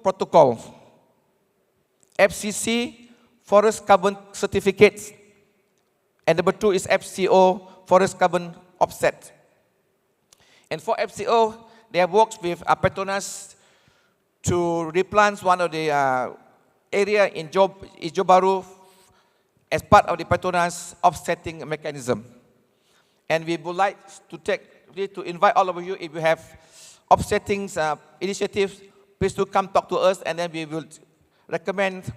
protocol, FCC, forest carbon certificates, and number 2 is FCO, forest carbon offset. And for FCO, they have worked with Petronas to replant one of the area in Ijo Baru as part of the Petronas offsetting mechanism. And we would like to invite all of you, if you have offsetting initiatives, please do come talk to us, and then we will recommend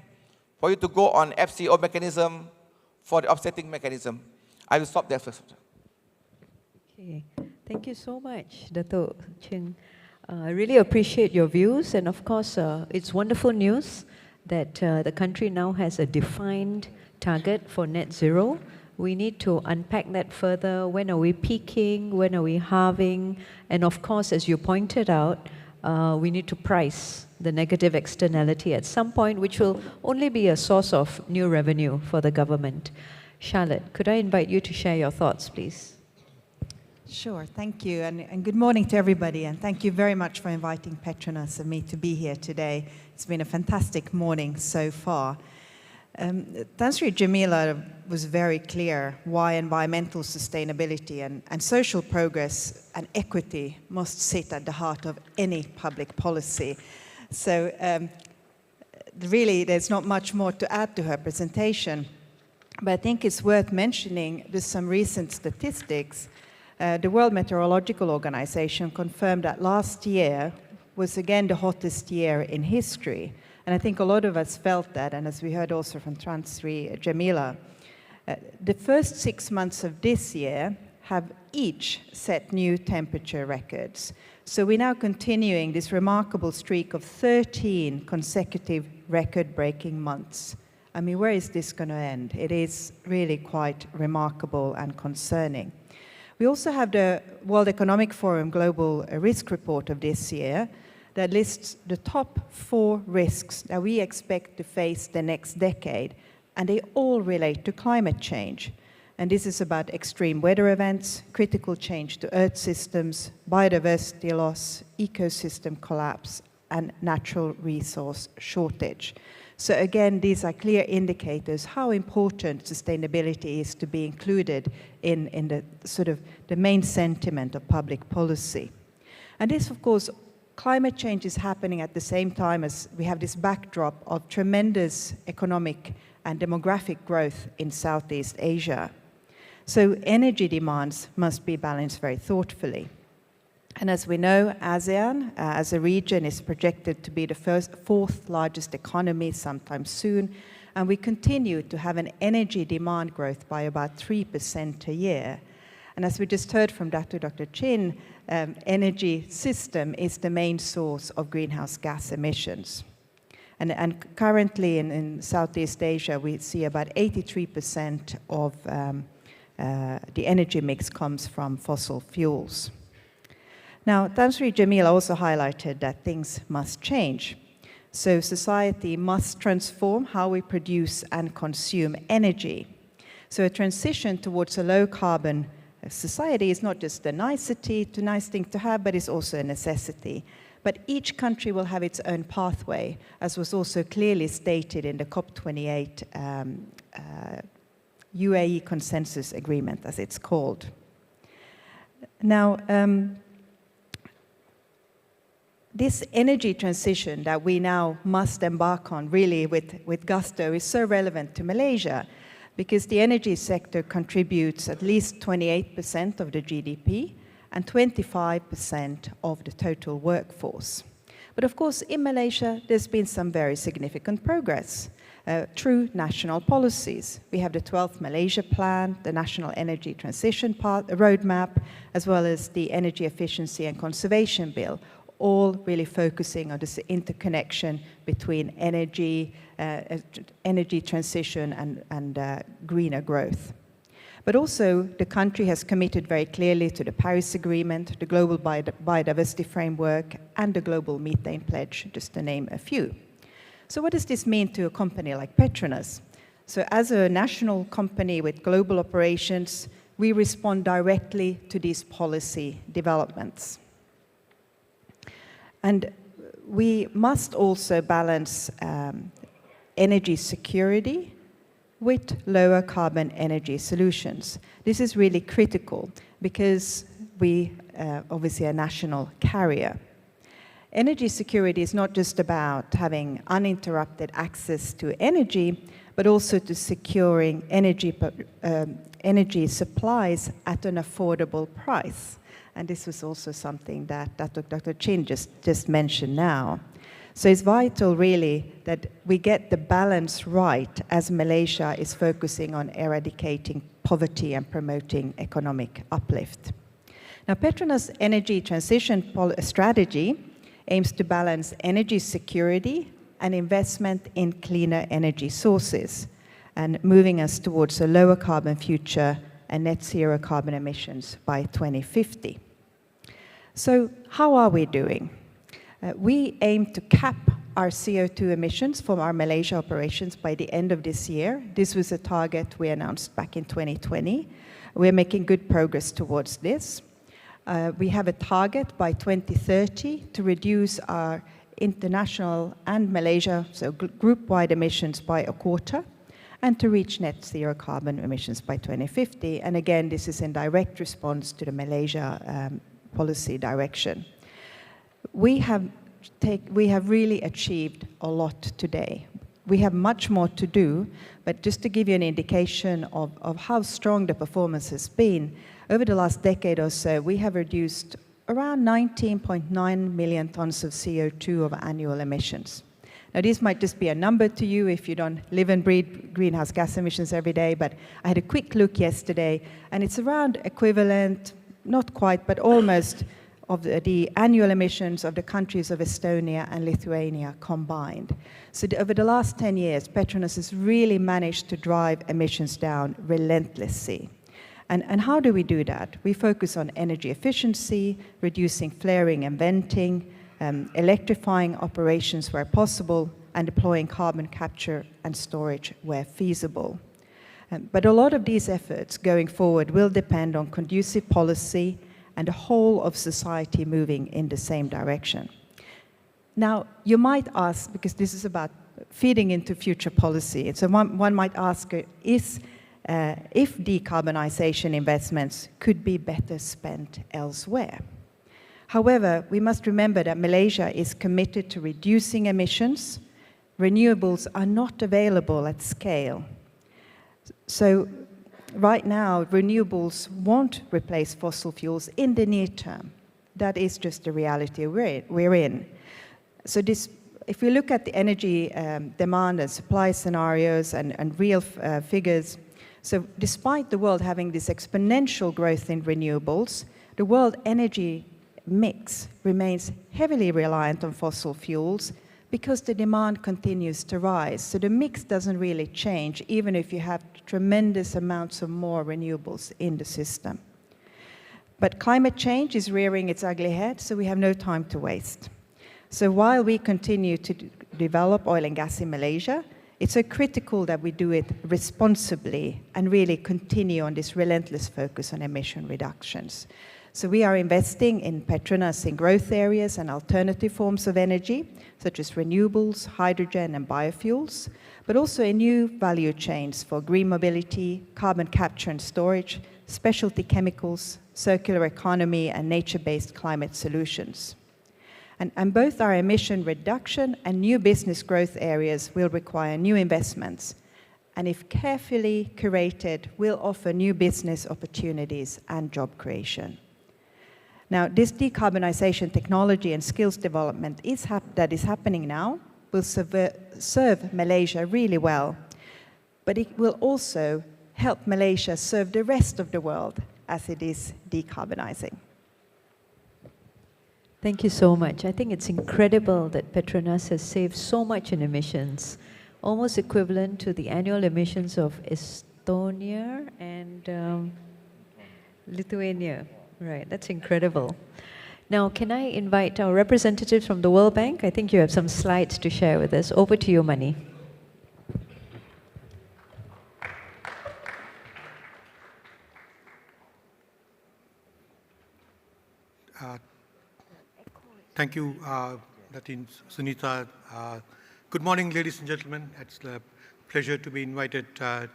for you to go on FCO mechanism for the offsetting mechanism. I will stop there first. Okay. Thank you so much, Dato' Ching. I really appreciate your views, and of course, it's wonderful news that the country now has a defined target for net zero. We need to unpack that further. When are we peaking? When are we halving? And of course, as you pointed out, we need to price the negative externality at some point, which will only be a source of new revenue for the government. Charlotte, could I invite you to share your thoughts, please? Sure, thank you, and good morning to everybody, and thank you very much for inviting Petronas and me to be here today. It's been a fantastic morning so far. Tan Sri Jamila was very clear why environmental sustainability and social progress and equity must sit at the heart of any public policy. So really, there's not much more to add to her presentation, but I think it's worth mentioning just some recent statistics. The World Meteorological Organization confirmed that last year was again the hottest year in history. And I think a lot of us felt that, and as we heard also from Tan Sri Jamila, the first 6 months of this year have each set new temperature records. So we're now continuing this remarkable streak of 13 consecutive record-breaking months. I mean, where is this going to end? It is really quite remarkable and concerning. We also have the World Economic Forum Global Risk Report of this year that lists the top 4 risks that we expect to face the next decade, and they all relate to climate change. And this is about extreme weather events, critical change to Earth systems, biodiversity loss, ecosystem collapse, and natural resource shortage. So again, these are clear indicators how important sustainability is to be included in the sort of the main sentiment of public policy. And this, of course, climate change is happening at the same time as we have this backdrop of tremendous economic and demographic growth in Southeast Asia. So energy demands must be balanced very thoughtfully. And as we know, ASEAN as a region is projected to be the 4th largest economy sometime soon, and we continue to have an energy demand growth by about 3% a year. And as we just heard from Dr. Chin, energy system is the main source of greenhouse gas emissions. And currently in Southeast Asia, we see about 83% of the energy mix comes from fossil fuels. Now, Tan Sri Jamila also highlighted that things must change. So society must transform how we produce and consume energy. So a transition towards a low-carbon society is not just a nice thing to have, but it's also a necessity. But each country will have its own pathway, as was also clearly stated in the COP28 UAE Consensus Agreement, as it's called. Now, this energy transition that we now must embark on really with gusto is so relevant to Malaysia because the energy sector contributes at least 28% of the GDP and 25% of the total workforce. But of course, in Malaysia, there's been some very significant progress through national policies. We have the 12th Malaysia Plan, the National Energy Transition Roadmap, as well as the Energy Efficiency and Conservation Bill, all really focusing on this interconnection between energy, energy transition and greener growth. But also, the country has committed very clearly to the Paris Agreement, the Global Biodiversity Framework, and the Global Methane Pledge, just to name a few. So what does this mean to a company like Petronas? So as a national company with global operations, we respond directly to these policy developments. And we must also balance energy security with lower carbon energy solutions. This is really critical because we obviously are a national carrier. Energy security is not just about having uninterrupted access to energy, but also to securing energy supplies at an affordable price. And this was also something that Dr. Chin just mentioned now. So it's vital, really, that we get the balance right as Malaysia is focusing on eradicating poverty and promoting economic uplift. Now, Petronas' energy transition strategy aims to balance energy security and investment in cleaner energy sources, and moving us towards a lower carbon future and net zero carbon emissions by 2050. So how are we doing? We aim to cap our CO2 emissions from our Malaysia operations by the end of this year. This was a target we announced back in 2020. We're making good progress towards this. We have a target by 2030 to reduce our international and Malaysia, so group-wide emissions by a quarter, and to reach net zero carbon emissions by 2050. And again, this is in direct response to the Malaysia policy direction. We have really achieved a lot today. We have much more to do, but just to give you an indication of how strong the performance has been, over the last decade or so, we have reduced around 19.9 million tons of CO2 of annual emissions. Now, this might just be a number to you if you don't live and breathe greenhouse gas emissions every day, but I had a quick look yesterday, and it's around equivalent, not quite, but almost, of the annual emissions of the countries of Estonia and Lithuania combined. So over the last 10 years, Petronas has really managed to drive emissions down relentlessly. And how do we do that? We focus on energy efficiency, reducing flaring and venting, electrifying operations where possible, and deploying carbon capture and storage where feasible. But a lot of these efforts going forward will depend on conducive policy and the whole of society moving in the same direction. Now, you might ask, because this is about feeding into future policy, so one might ask, if decarbonization investments could be better spent elsewhere. However, we must remember that Malaysia is committed to reducing emissions. Renewables are not available at scale. So right now, renewables won't replace fossil fuels in the near term. That is just the reality we're in. So if we look at the energy demand and supply scenarios and real figures, so despite the world having this exponential growth in renewables, the world energy mix remains heavily reliant on fossil fuels because the demand continues to rise. So the mix doesn't really change, even if you have tremendous amounts of more renewables in the system. But climate change is rearing its ugly head, so we have no time to waste. So while we continue to develop oil and gas in Malaysia, it's so critical that we do it responsibly and really continue on this relentless focus on emission reductions. So we are investing in Petronas in growth areas and alternative forms of energy, such as renewables, hydrogen, and biofuels, but also in new value chains for green mobility, carbon capture and storage, specialty chemicals, circular economy, and nature-based climate solutions. And both our emission reduction and new business growth areas will require new investments, and if carefully curated, will offer new business opportunities and job creation. Now, this decarbonization technology and skills development that is happening now will serve Malaysia really well, but it will also help Malaysia serve the rest of the world as it is decarbonizing. Thank you so much. I think it's incredible that Petronas has saved so much in emissions, almost equivalent to the annual emissions of Estonia and Lithuania. Right, that's incredible. Now, can I invite our representatives from the World Bank? I think you have some slides to share with us. Over to you, Mani. Thank you, Datin Sunita. Good morning, ladies and gentlemen. It's a pleasure to be invited to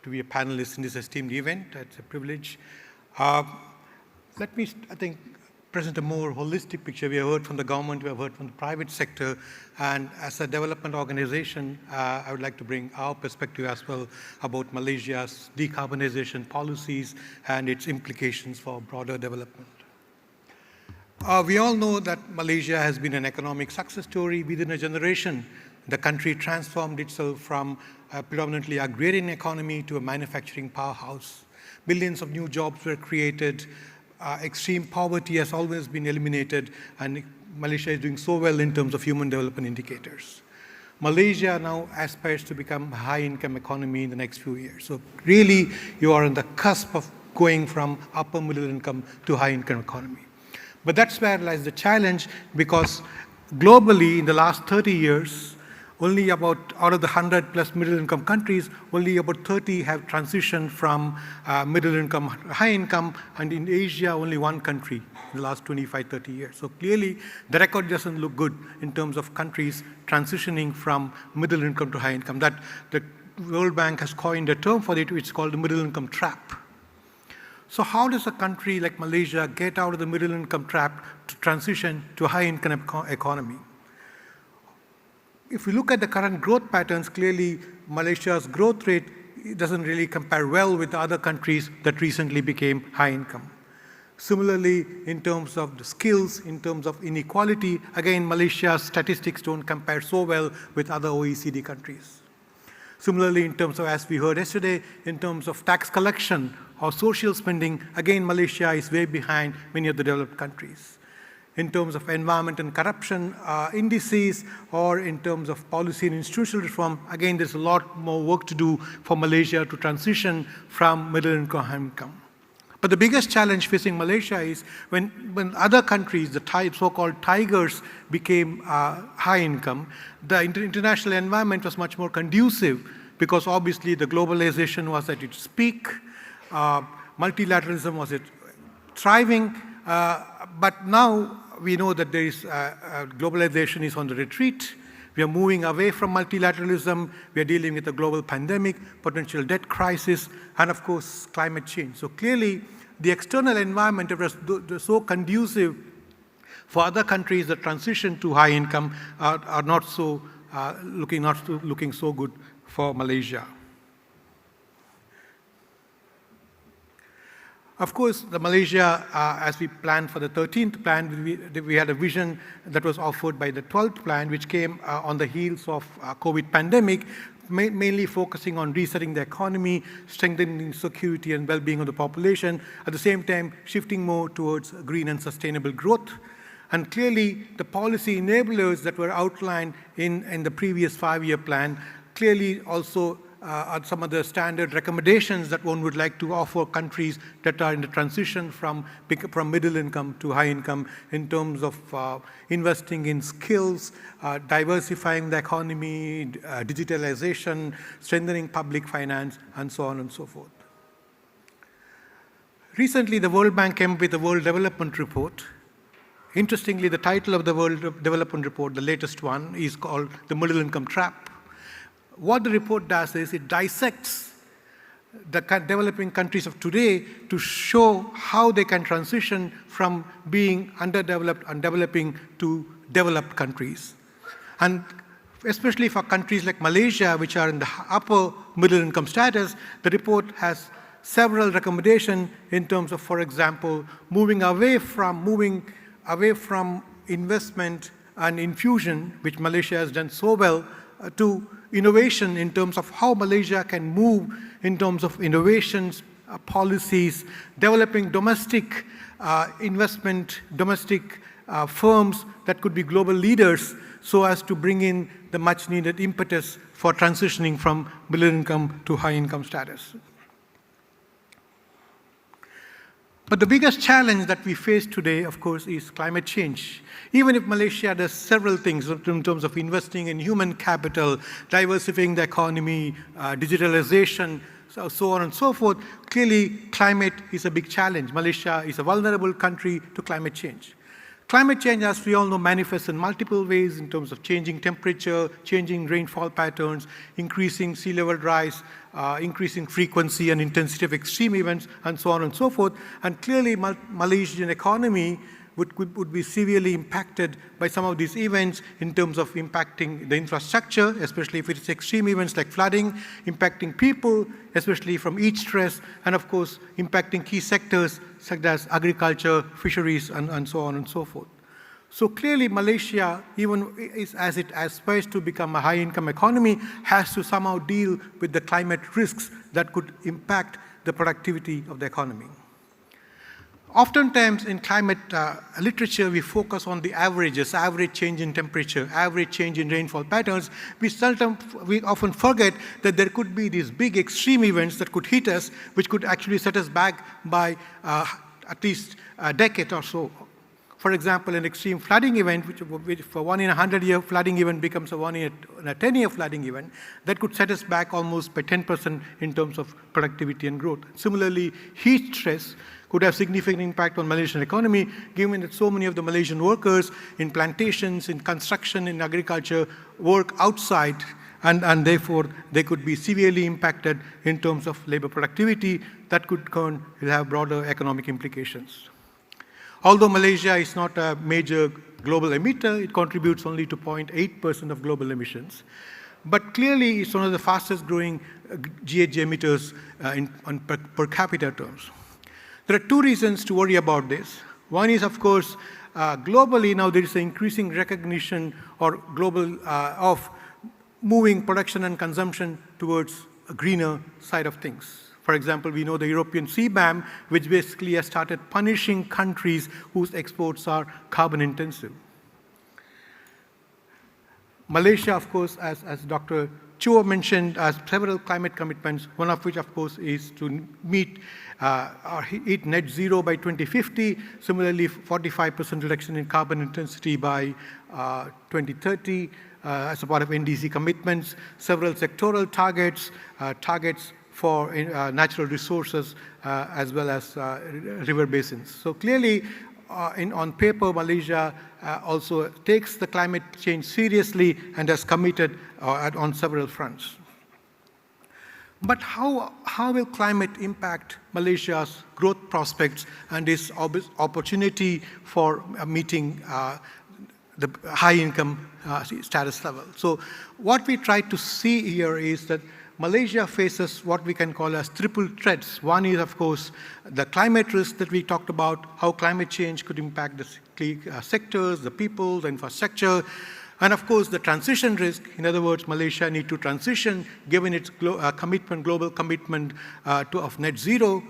be a panelist in this esteemed event. It's a privilege. Let me, I think, present a more holistic picture. We have heard from the government, we have heard from the private sector, and as a development organization, I would like to bring our perspective as well about Malaysia's decarbonization policies and its implications for broader development. We all know that Malaysia has been an economic success story. Within a generation, the country transformed itself from a predominantly agrarian economy to a manufacturing powerhouse. Millions of new jobs were created. Extreme poverty has always been eliminated, and Malaysia is doing so well in terms of human development indicators. Malaysia now aspires to become a high-income economy in the next few years. So really, you are on the cusp of going from upper middle income to high-income economy. But that's where lies the challenge, because globally, in the last 30 years, only about, out of the 100 plus middle income countries, only about 30 have transitioned from middle income to high income, and in Asia, only one country in the last 25, 30 years. So clearly, the record doesn't look good in terms of countries transitioning from middle income to high income. That the World Bank has coined a term for it, which is called the middle income trap. So how does a country like Malaysia get out of the middle income trap to transition to a high income economy? If we look at the current growth patterns, clearly Malaysia's growth rate doesn't really compare well with the other countries that recently became high income. Similarly, in terms of the skills, in terms of inequality, again, Malaysia's statistics don't compare so well with other OECD countries. Similarly, in terms of, as we heard yesterday, in terms of tax collection or social spending, again, Malaysia is way behind many of the developed countries. In terms of environment and corruption indices, or in terms of policy and institutional reform, again, there's a lot more work to do for Malaysia to transition from middle income to high income. But the biggest challenge facing Malaysia is when other countries, the so-called tigers, became high income, the international environment was much more conducive, because obviously the globalization was at its peak, multilateralism was thriving, but now we know that there is globalization is on the retreat. We are moving away from multilateralism. We are dealing with a global pandemic, potential debt crisis, and of course, climate change. So clearly, the external environment was so conducive for other countries that transition to high income are not looking so good for Malaysia. Of course, the Malaysia, as we planned for the 13th plan, we had a vision that was offered by the 12th plan, which came on the heels of COVID pandemic, mainly focusing on resetting the economy, strengthening security and well-being of the population, at the same time shifting more towards green and sustainable growth. And clearly, the policy enablers that were outlined in the previous 5-year plan clearly also are some of the standard recommendations that one would like to offer countries that are in the transition from middle income to high income, in terms of investing in skills, diversifying the economy, digitalization, strengthening public finance, and so on and so forth. Recently, the World Bank came up with the World Development Report. Interestingly, the title of the World Development Report, the latest one, is called The Middle Income Trap. What the report does is it dissects the developing countries of today to show how they can transition from being underdeveloped and developing to developed countries. And especially for countries like Malaysia, which are in the upper middle income status, the report has several recommendations in terms of, for example, moving away from investment and infusion, which Malaysia has done so well, to innovation in terms of how Malaysia can move in terms of innovations, policies, developing domestic investment, domestic firms that could be global leaders, so as to bring in the much needed impetus for transitioning from middle income to high income status. But the biggest challenge that we face today, of course, is climate change. Even if Malaysia does several things in terms of investing in human capital, diversifying the economy, digitalization, so on and so forth, clearly climate is a big challenge. Malaysia is a vulnerable country to climate change. Climate change, as we all know, manifests in multiple ways in terms of changing temperature, changing rainfall patterns, increasing sea level rise, increasing frequency and intensity of extreme events, and so on and so forth. And clearly, Malaysian economy would be severely impacted by some of these events in terms of impacting the infrastructure, especially if it's extreme events like flooding, impacting people, especially from heat stress, and of course, impacting key sectors such as agriculture, fisheries, and so on and so forth. So clearly, Malaysia, even as it aspires to become a high-income economy, has to somehow deal with the climate risks that could impact the productivity of the economy. Oftentimes in climate literature, we focus on the averages, average change in temperature, average change in rainfall patterns. We often forget that there could be these big extreme events that could hit us, which could actually set us back by at least a decade or so. For example, an extreme flooding event, which for 1 in a 100-year flooding event becomes a 1 in a 10-year flooding event, that could set us back almost by 10% in terms of productivity and growth. Similarly, heat stress could have significant impact on Malaysian economy, given that so many of the Malaysian workers in plantations, in construction, in agriculture, work outside, and therefore they could be severely impacted in terms of labor productivity. That could have broader economic implications. Although Malaysia is not a major global emitter, it contributes only to 0.8% of global emissions. But clearly, it's one of the fastest growing GHG emitters on per capita terms. There are two reasons to worry about this. One is, of course, globally now there is an increasing recognition or global of moving production and consumption towards a greener side of things. For example, we know the European CBAM, which basically has started punishing countries whose exports are carbon intensive. Malaysia, of course, as Dr. Chua mentioned, has several climate commitments, one of which, of course, is to meet or hit net zero by 2050. Similarly, 45% reduction in carbon intensity by 2030 as a part of NDC commitments, several sectoral targets, targets for natural resources as well as river basins. So clearly, on paper, Malaysia also takes the climate change seriously and has committed on several fronts. But how will climate impact Malaysia's growth prospects and its opportunity for meeting the high-income status level? So what we try to see here is that Malaysia faces what we can call as triple threats. One is, of course, the climate risk that we talked about, how climate change could impact the sectors, the people, the infrastructure, and of course, the transition risk. In other words, Malaysia needs to transition given its global commitment of net zero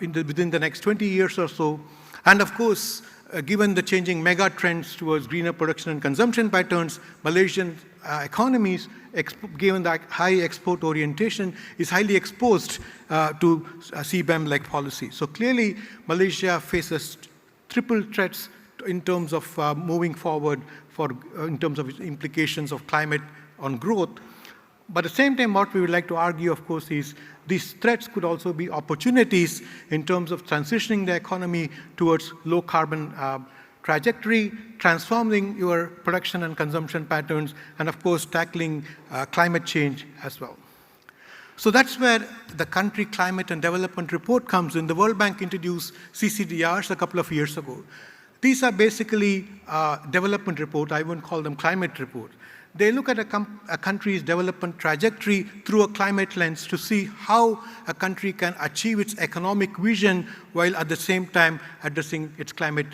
within the next 20 years or so. And of course, given the changing mega trends towards greener production and consumption patterns, Malaysian economies, given that high export orientation, is highly exposed to CBAM-like policy. So clearly, Malaysia faces triple threats in terms of moving forward in terms of its implications of climate on growth. But at the same time, what we would like to argue, of course, is these threats could also be opportunities in terms of transitioning the economy towards low carbon trajectory, transforming your production and consumption patterns, and of course, tackling climate change as well. So that's where the Country Climate and Development Report comes in. The World Bank introduced CCDRs a couple of years ago. These are basically development reports. I wouldn't call them climate reports. They look at a country's development trajectory through a climate lens to see how a country can achieve its economic vision while at the same time addressing its climate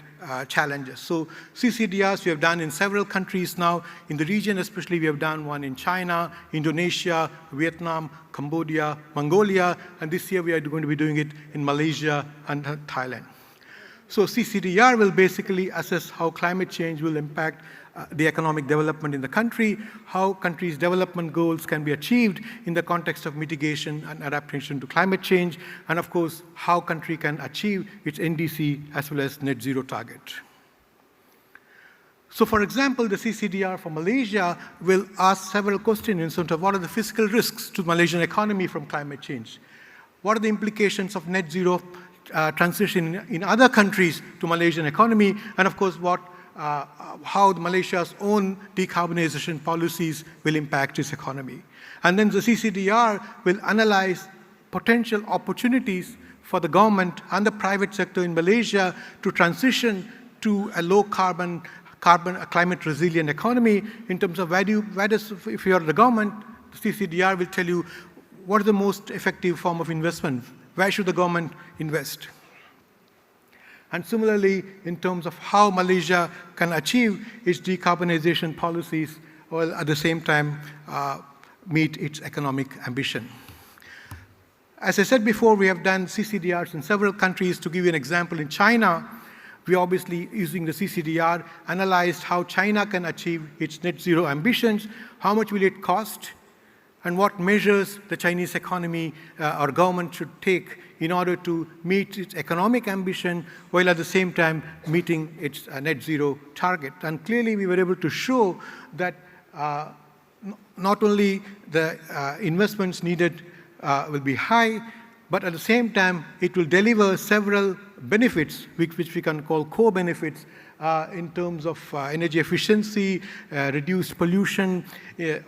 challenges. So CCDRs we have done in several countries now. In the region especially, we have done one in China, Indonesia, Vietnam, Cambodia, Mongolia, and this year we are going to be doing it in Malaysia and Thailand. So CCDR will basically assess how climate change will impact the economic development in the country, how countries' development goals can be achieved in the context of mitigation and adaptation to climate change, and of course, how country can achieve its NDC as well as net zero target. So for example, the CCDR for Malaysia will ask several questions in terms of what are the physical risks to Malaysian economy from climate change? What are the implications of net zero transition in other countries to Malaysian economy, and of course how Malaysia's own decarbonization policies will impact its economy. And then the CCDR will analyze potential opportunities for the government and the private sector in Malaysia to transition to a low carbon, climate resilient economy in terms of if you are the government, the CCDR will tell you what is the most effective form of investment, where should the government invest. And similarly, in terms of how Malaysia can achieve its decarbonization policies while at the same time meet its economic ambition. As I said before, we have done CCDRs in several countries. To give you an example, in China, we obviously, using the CCDR, analyzed how China can achieve its net zero ambitions, how much will it cost, and what measures the Chinese economy or government should take in order to meet its economic ambition while at the same time meeting its net zero target. And clearly we were able to show that not only the investments needed will be high, but at the same time it will deliver several benefits which we can call core benefits in terms of energy efficiency, reduced pollution,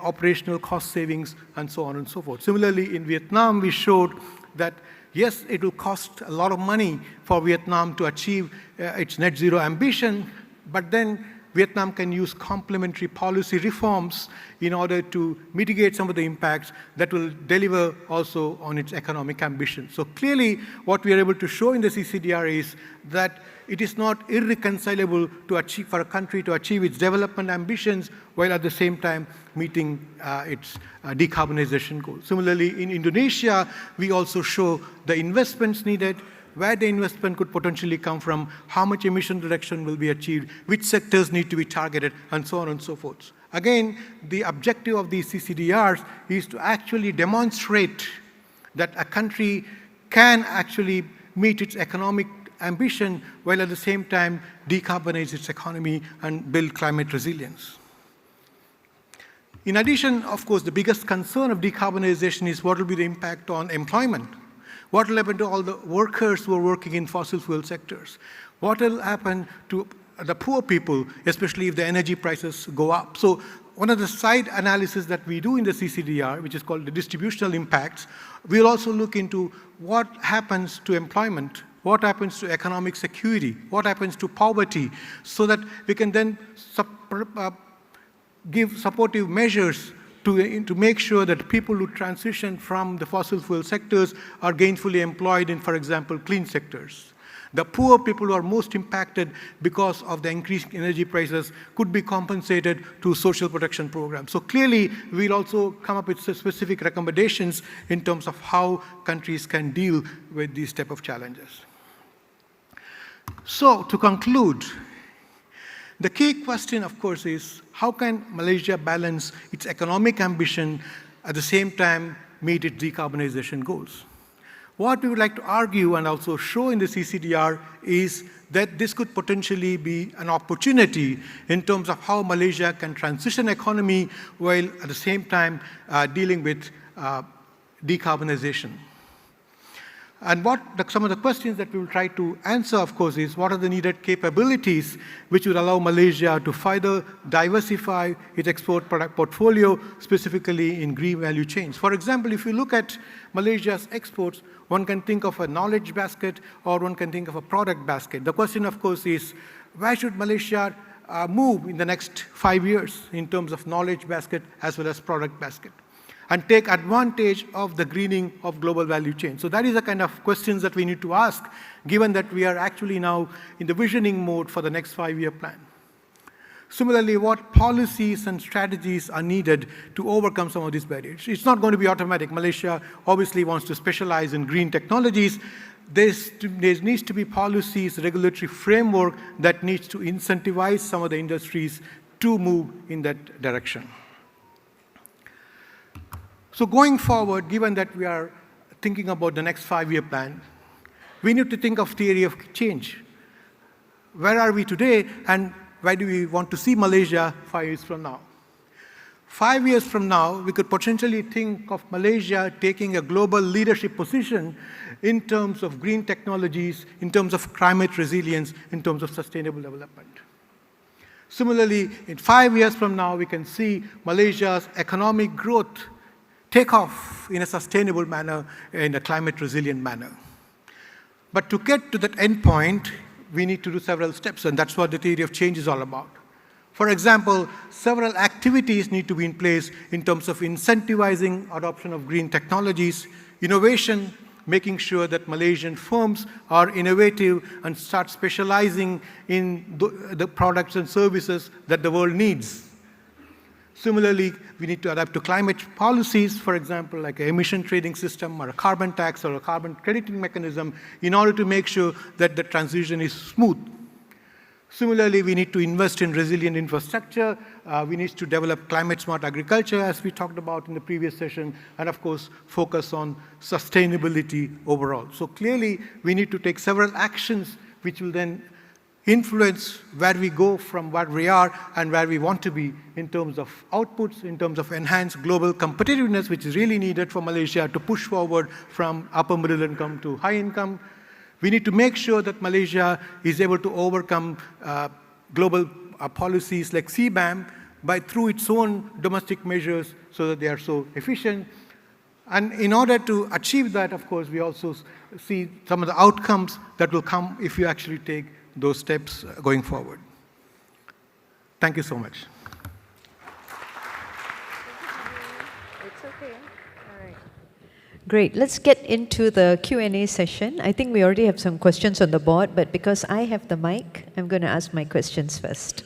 operational cost savings, and so on and so forth. Similarly, in Vietnam, we showed that yes, it will cost a lot of money for Vietnam to achieve its net zero ambition, but then Vietnam can use complementary policy reforms in order to mitigate some of the impacts that will deliver also on its economic ambition. So clearly, what we are able to show in the CCDR is that it is not irreconcilable to achieve for a country to achieve its development ambitions while at the same time meeting its decarbonization goals. Similarly, in Indonesia, we also show the investments needed, where the investment could potentially come from, how much emission reduction will be achieved, which sectors need to be targeted, and so on and so forth. Again, the objective of these CCDRs is to actually demonstrate that a country can actually meet its economic ambition while at the same time decarbonize its economy and build climate resilience. In addition, of course, the biggest concern of decarbonization is what will be the impact on employment. What will happen to all the workers who are working in fossil fuel sectors? What will happen to the poor people, especially if the energy prices go up? So one of the side analysis that we do in the CCDR, which is called the distributional impacts, we'll also look into what happens to employment, what happens to economic security, what happens to poverty, so that we can then give supportive measures to make sure that people who transition from the fossil fuel sectors are gainfully employed in, for example, clean sectors. The poor people who are most impacted because of the increased energy prices could be compensated through social protection programs. So clearly, we'll also come up with specific recommendations in terms of how countries can deal with these type of challenges. So to conclude, the key question, of course, is how can Malaysia balance its economic ambition at the same time meet its decarbonization goals? What we would like to argue and also show in the CCDR is that this could potentially be an opportunity in terms of how Malaysia can transition economy while at the same time dealing with decarbonization. And some of the questions that we will try to answer, of course, is what are the needed capabilities which would allow Malaysia to further diversify its export product portfolio, specifically in green value chains. For example, if you look at Malaysia's exports, one can think of a knowledge basket or one can think of a product basket. The question, of course, is where should Malaysia move in the next 5 years in terms of knowledge basket as well as product basket, and take advantage of the greening of global value chain. So that is the kind of questions that we need to ask, given that we are actually now in the visioning mode for the next 5-year plan. Similarly, what policies and strategies are needed to overcome some of these barriers? It's not going to be automatic. Malaysia obviously wants to specialize in green technologies. There needs to be policies, regulatory framework that needs to incentivize some of the industries to move in that direction. So going forward, given that we are thinking about the next 5-year plan, we need to think of theory of change. Where are we today and where do we want to see Malaysia 5 years from now? 5 years from now, we could potentially think of Malaysia taking a global leadership position in terms of green technologies, in terms of climate resilience, in terms of sustainable development. Similarly, in 5 years from now, we can see Malaysia's economic growth take off in a sustainable manner, in a climate resilient manner. But to get to that end point, we need to do several steps, and that's what the theory of change is all about. For example, several activities need to be in place in terms of incentivizing adoption of green technologies, innovation, making sure that Malaysian firms are innovative and start specializing in the products and services that the world needs. Similarly, we need to adapt to climate policies, for example, like an emission trading system or a carbon tax or a carbon crediting mechanism, in order to make sure that the transition is smooth. Similarly, we need to invest in resilient infrastructure. We need to develop climate-smart agriculture, as we talked about in the previous session, and of course, focus on sustainability overall. So clearly, we need to take several actions which will then influence where we go from where we are and where we want to be in terms of outputs, in terms of enhanced global competitiveness, which is really needed for Malaysia to push forward from upper middle income to high income. We need to make sure that Malaysia is able to overcome global policies like CBAM through its own domestic measures so that they are so efficient. And in order to achieve that, of course, we also see some of the outcomes that will come if you actually take those steps going forward. Thank you so much. It's okay. All right. Great. Let's get into the Q&A session. I think we already have some questions on the board, but because I have the mic, I'm going to ask my questions first.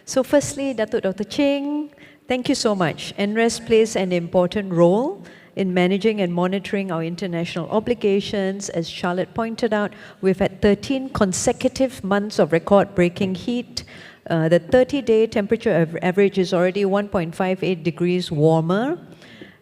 So firstly, Dr. Ching, thank you so much. NRES plays an important role in managing and monitoring our international obligations. As Charlotte pointed out, we've had 13 consecutive months of record-breaking heat. The 30-day temperature average is already 1.58 degrees warmer.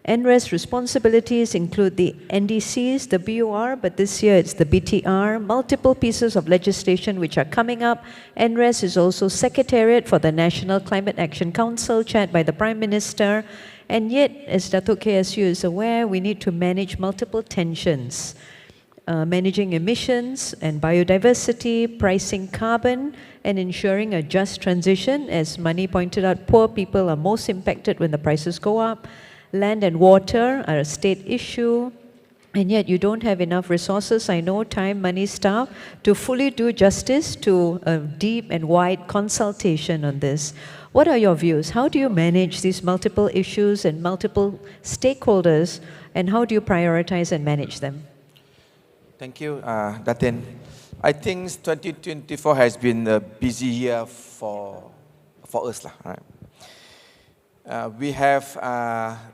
NRES responsibilities include the NDCs, the BOR, but this year it's the BTR, multiple pieces of legislation which are coming up. NRES is also Secretariat for the National Climate Action Council, chaired by the Prime Minister. And yet, as Datuk KSU is aware, we need to manage multiple tensions, managing emissions and biodiversity, pricing carbon, and ensuring a just transition. As Mani pointed out, poor people are most impacted when the prices go up. Land and water are a state issue, and yet you don't have enough resources, I know, time, money, staff, to fully do justice to a deep and wide consultation on this. What are your views? How do you manage these multiple issues and multiple stakeholders, and how do you prioritize and manage them? Thank you, Datin. I think 2024 has been a busy year for us. Right? We have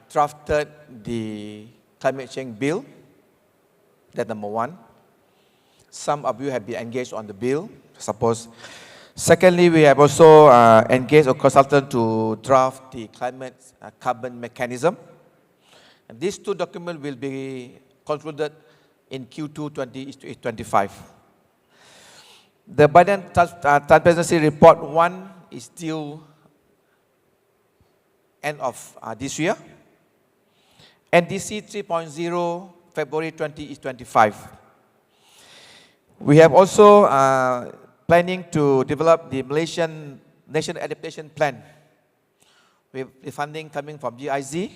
drafted the climate change bill. That's number one. Some of you have been engaged on the bill, suppose. Secondly, we have also engaged a consultant to draft the climate carbon mechanism. And these two documents will be concluded in Q2 2025. The Biden Transparency Report 1 is due end of this year. NDC 3.0, February 2025. We have also planning to develop the Malaysian National Adaptation Plan with the funding coming from GIZ.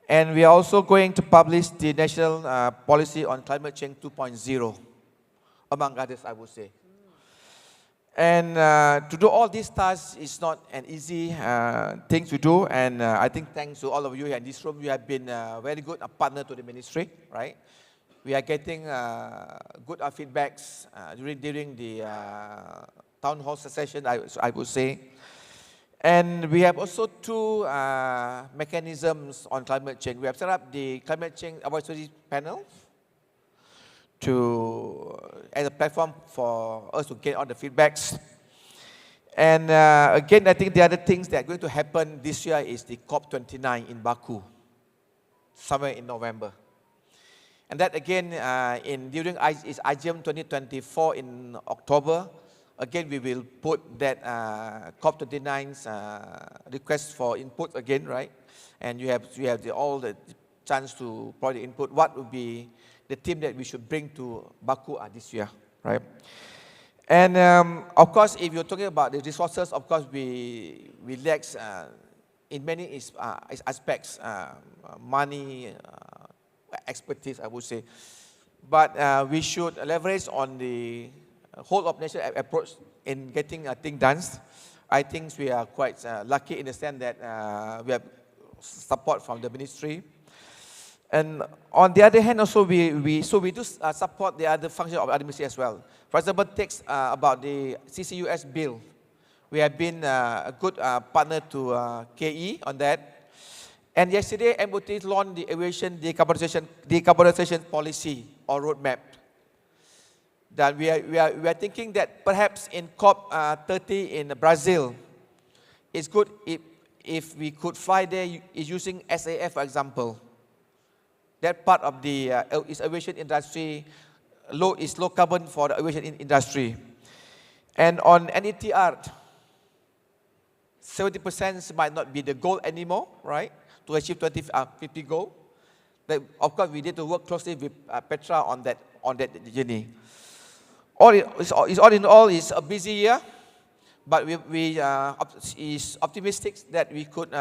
And we are also going to publish the National Policy on Climate Change 2.0, among others, I would say. And to do all these tasks is not an easy thing to do. And I think thanks to all of you here in this room, you have been very good a partner to the ministry, right? We are getting good feedbacks during the town hall session, I would say. And we have also two mechanisms on climate change. We have set up the Climate Change Advisory Panel as a platform for us to get all the feedbacks. And again, I think the other things that are going to happen this year is the COP29 in Baku, somewhere in November. And that again, during IGM 2024 in October, again, we will put that COP29's request for input again, right? And you have all the chance to provide the input. What would be the theme that we should bring to Baku this year, right? And of course, if you're talking about the resources, of course, we lack in many aspects, money, expertise, I would say. But we should leverage on the whole of nation approach in getting things done. I think we are quite lucky in the sense that we have support from the ministry. And on the other hand, also we do support the other function of the ministry as well. For example, takes about the CCUS bill. We have been a good partner to KE on that. And yesterday, MOT launched the aviation decarbonization policy or roadmap. That we are thinking that perhaps in COP30 in Brazil, it's good if we could fly there using SAF, for example. That part of the aviation industry is low carbon for the aviation industry. And on NETR, 70% might not be the goal anymore, right? To achieve 2050 goal. That, of course, we need to work closely with Petra on that journey. All in all, it's a busy year, but we is optimistic that we could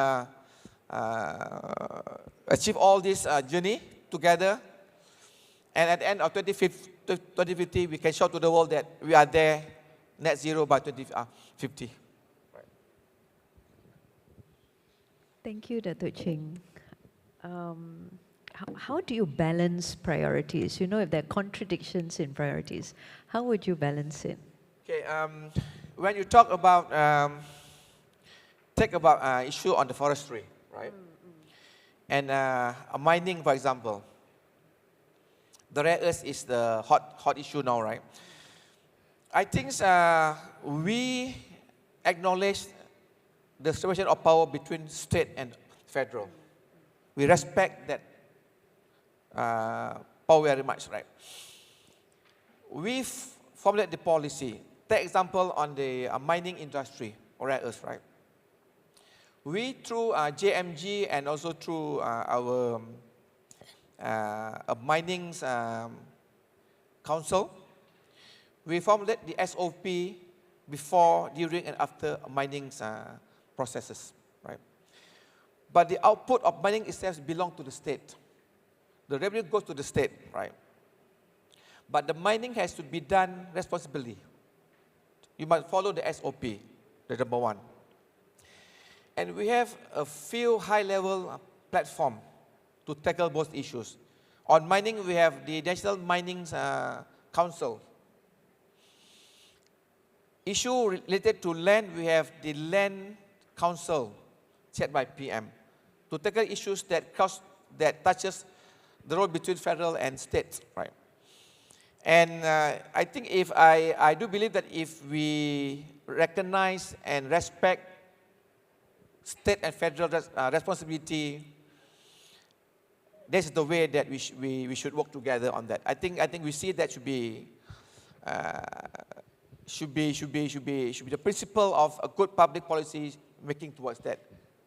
achieve all this journey together. And at the end of 2050, we can show to the world that we are there, net zero by 2050. Thank you, Datuk Ching. How do you balance priorities? You know, if there are contradictions in priorities, how would you balance it? Okay, when you talk about, issue on the forestry, right? And mining, for example, the rare earth is the hot issue now, right? I think we acknowledge the separation of power between state and federal. We respect that power very much, right? We formulate the policy. Take example on the mining industry or rare earth, right? We, through JMG and also through our mining council, we formulate the SOP before, during, and after mining processes, right? But the output of mining itself belongs to the state. The revenue goes to the state, right? But the mining has to be done responsibly. You must follow the SOP, the number one. And we have a few high-level platforms to tackle both issues. On mining, we have the National Mining Council. Issue related to land, we have the Land Council, set by PM, to tackle issues that touches the road between federal and state, right? And I think I do believe that if we recognize and respect state and federal responsibility, this is the way that we should work together on that. I think we see that should be the principle of a good public policy making towards that,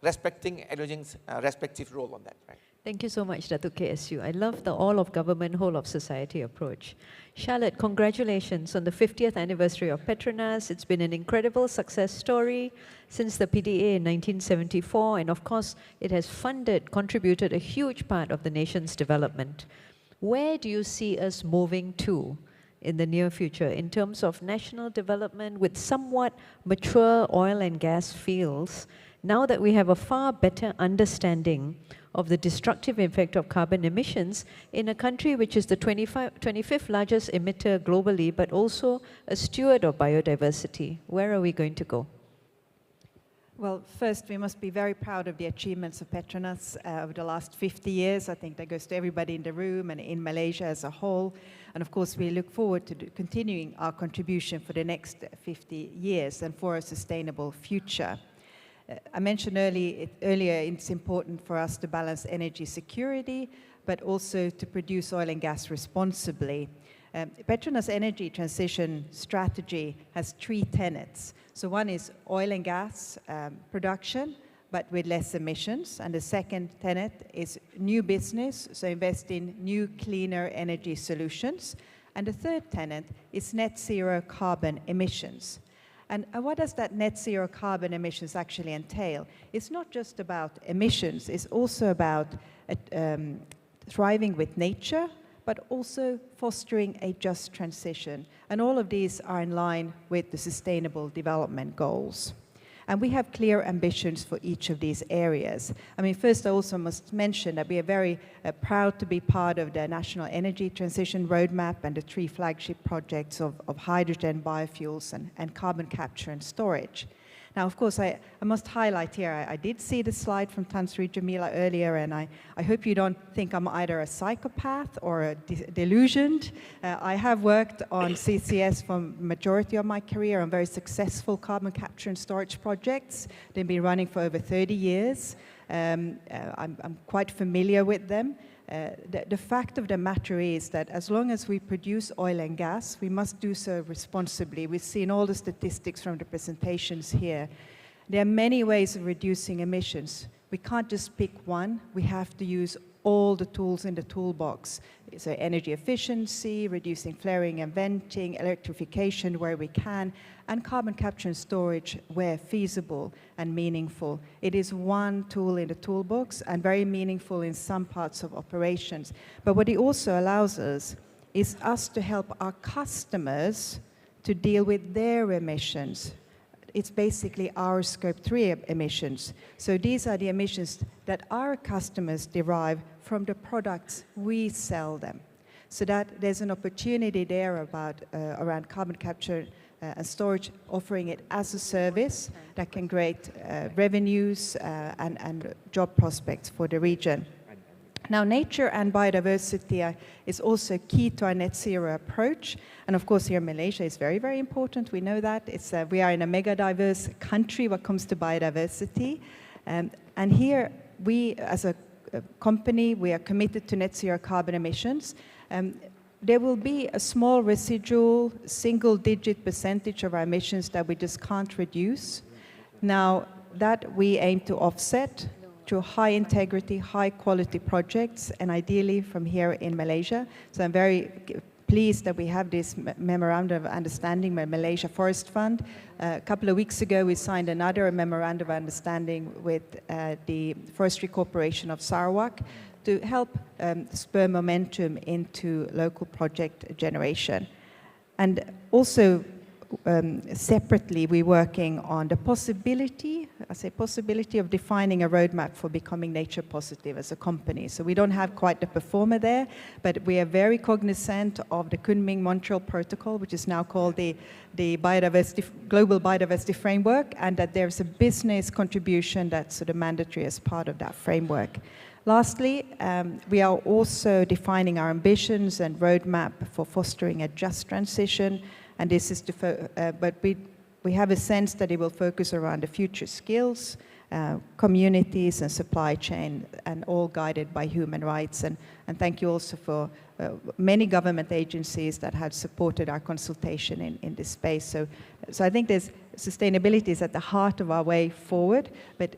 respecting everyone's respective role on that, right? Thank you so much, Datuk KSU. I love the all of government, whole of society approach. Charlotte, congratulations on the 50th anniversary of Petronas. It's been an incredible success story since the PDA in 1974, and of course, it has contributed a huge part of the nation's development. Where do you see us moving to in the near future in terms of national development with somewhat mature oil and gas fields, now that we have a far better understanding of the destructive effect of carbon emissions in a country which is the 25th largest emitter globally, but also a steward of biodiversity? Where are we going to go? Well, first, we must be very proud of the achievements of Petronas over the last 50 years. I think that goes to everybody in the room and in Malaysia as a whole. And of course, we look forward to continuing our contribution for the next 50 years and for a sustainable future. I mentioned earlier it's important for us to balance energy security, but also to produce oil and gas responsibly. Petronas energy transition strategy has 3 tenets. So one is oil and gas production, but with less emissions. And the second tenet is new business, so invest in new, cleaner energy solutions. And the third tenet is net zero carbon emissions. And what does that net zero carbon emissions actually entail? It's not just about emissions, it's also about thriving with nature, but also fostering a just transition. And all of these are in line with the Sustainable Development Goals. And we have clear ambitions for each of these areas. I mean, first I also must mention that we are very proud to be part of the National Energy Transition Roadmap and the 3 flagship projects of hydrogen, biofuels, and carbon capture and storage. Now, of course, I must highlight here, I did see the slide from Tan Sri Jamila earlier, and I hope you don't think I'm either a psychopath or a delusioned. I have worked on CCS for the majority of my career on very successful carbon capture and storage projects. They've been running for over 30 years. I'm quite familiar with them. The fact of the matter is that as long as we produce oil and gas, we must do so responsibly. We've seen all the statistics from the presentations here. There are many ways of reducing emissions. We can't just pick one. We have to use all the tools in the toolbox. So energy efficiency, reducing flaring and venting, electrification where we can, and carbon capture and storage where feasible and meaningful. It is one tool in the toolbox and very meaningful in some parts of operations. But what it also allows us is us to help our customers to deal with their emissions. It's basically our Scope 3 emissions. So these are the emissions that our customers derive from the products we sell them. So that there's an opportunity there about around carbon capture and storage, offering it as a service that can create revenues and job prospects for the region. Now, nature and biodiversity is also key to our net zero approach. And of course, here in Malaysia is very, very important. We know that. We are in a mega diverse country when it comes to biodiversity. And here, we as a company, we are committed to net zero carbon emissions. There will be a small residual, single-digit percentage of our emissions that we just can't reduce. Now, that we aim to offset through high integrity, high quality projects, and ideally from here in Malaysia. So I'm very pleased that we have this memorandum of understanding with Malaysia Forest Fund. A couple of weeks ago, we signed another memorandum of understanding with the Forestry Corporation of Sarawak to help spur momentum into local project generation. And also, separately, we're working on the possibility of defining a roadmap for becoming nature positive as a company. So we don't have quite the performer there, but we are very cognizant of the Kunming-Montreal Protocol, which is now called the Global Biodiversity Framework, and that there's a business contribution that's sort of mandatory as part of that framework. Lastly, we are also defining our ambitions and roadmap for fostering a just transition. And this is but we have a sense that it will focus around the future skills, communities and supply chain, and all guided by human rights. And thank you also for many government agencies that have supported our consultation in this space. So I think sustainability is at the heart of our way forward, but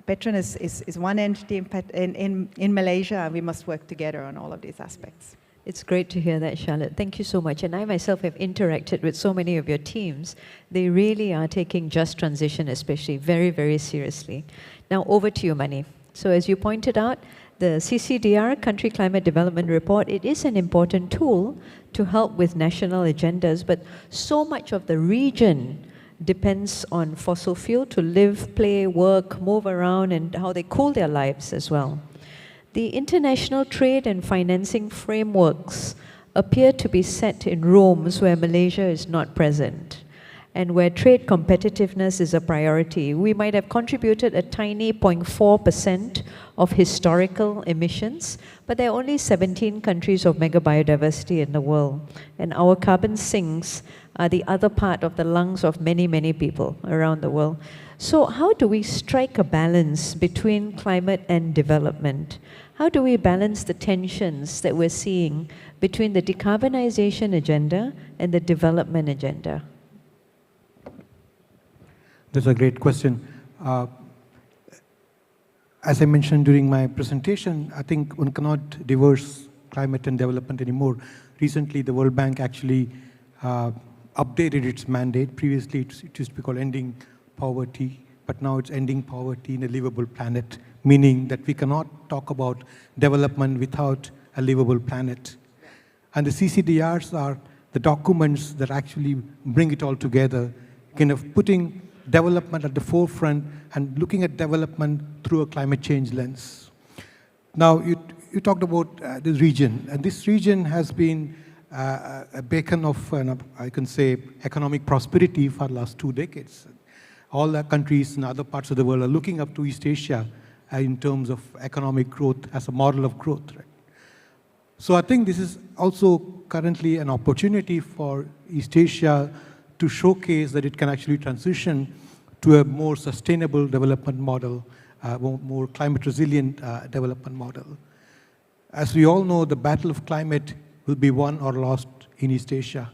Petronas is one entity in Malaysia, and we must work together on all of these aspects. It's great to hear that, Charlotte. Thank you so much. And I myself have interacted with so many of your teams. They really are taking just transition, especially, very, very seriously. Now, over to you, Mani. So as you pointed out, the CCDR, Country Climate Development Report, it is an important tool to help with national agendas, but so much of the region depends on fossil fuel to live, play, work, move around, and how they cool their lives as well. The international trade and financing frameworks appear to be set in rooms where Malaysia is not present. and where trade competitiveness is a priority, we might have contributed a tiny 0.4% of historical emissions, but there are only 17 countries of mega biodiversity in the world, and our carbon sinks are the other part of the lungs of many, many people around the world. So how do we strike a balance between climate and development? How do we balance the tensions that we're seeing between the decarbonization agenda and the development agenda? That's a great question. As I mentioned during my presentation, I think one cannot divorce climate and development anymore. Recently, the World Bank actually updated its mandate. Previously, it used to be called ending poverty, but now it's ending poverty in a livable planet, meaning that we cannot talk about development without a livable planet. And the CCDRs are the documents that actually bring it all together, kind of putting development at the forefront and looking at development through a climate change lens. Now, you talked about this region, and this region has been a beacon of, I can say, economic prosperity for the last 2 decades. All the countries in other parts of the world are looking up to East Asia in terms of economic growth as a model of growth. Right? So I think this is also currently an opportunity for East Asia to showcase that it can actually transition to a more sustainable development model, more climate resilient development model. As we all know, the battle of climate will be won or lost in East Asia,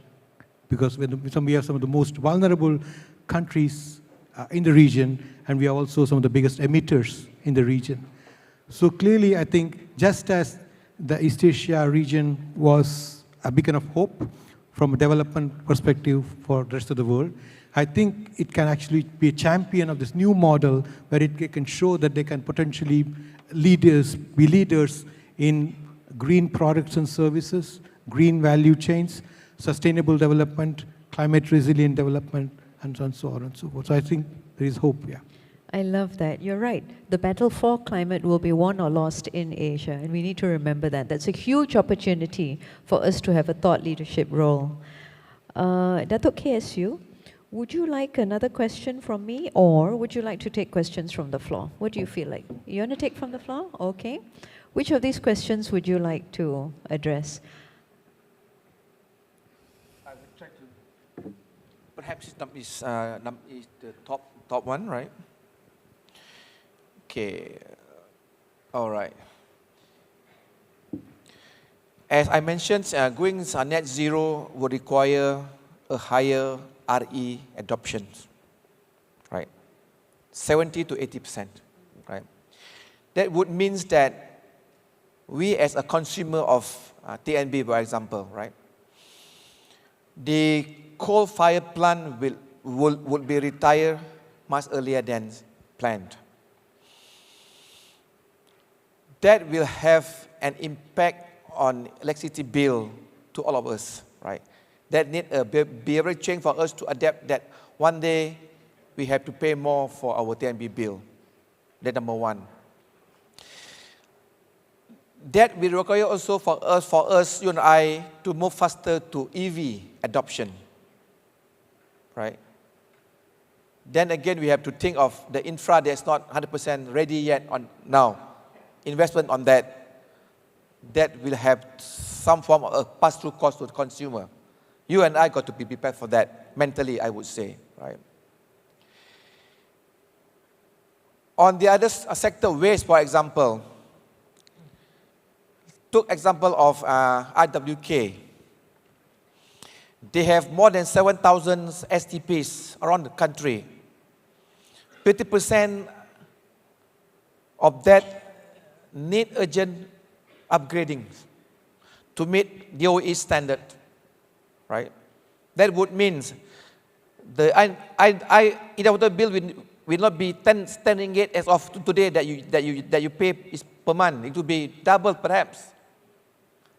because we have some of the most vulnerable countries in the region, and we are also some of the biggest emitters in the region. So clearly, I think just as the East Asia region was a beacon of hope from a development perspective for the rest of the world, I think it can actually be a champion of this new model where it can show that they can potentially be leaders in green products and services, green value chains, sustainable development, climate resilient development, and so on and so forth. So I think there is hope, yeah. I love that. You're right. The battle for climate will be won or lost in Asia, and we need to remember that. That's a huge opportunity for us to have a thought leadership role. Datuk KSU, would you like another question from me, or would you like to take questions from the floor? What do you feel like? You want to take from the floor? Okay. Which of these questions would you like to address? I will try to. Perhaps it's the top one, right? Okay. All right. As I mentioned, going net zero would require a higher RE adoption, right? 70 to 80%, right? That would mean that we as a consumer of TNB, for example, right? The coal-fired plant would be retired much earlier than planned. That will have an impact on electricity bill to all of us, right? That need a behavioral change for us to adapt that one day we have to pay more for our TNB bill. That's number one. That will require also for us, you and I, to move faster to EV adoption, right? Then again, we have to think of the infra that's not 100% ready yet now. Investment on that will have some form of a pass-through cost to the consumer. You and I got to be prepared for that, mentally, I would say, right? On the other sector, waste, for example, took example of IWK. They have more than 7,000 STPs around the country. 50% of that need urgent upgrading to meet DOE standard, right? That would mean the water bill will not be 10 ringgit as of today that you pay is per month. It will be double perhaps.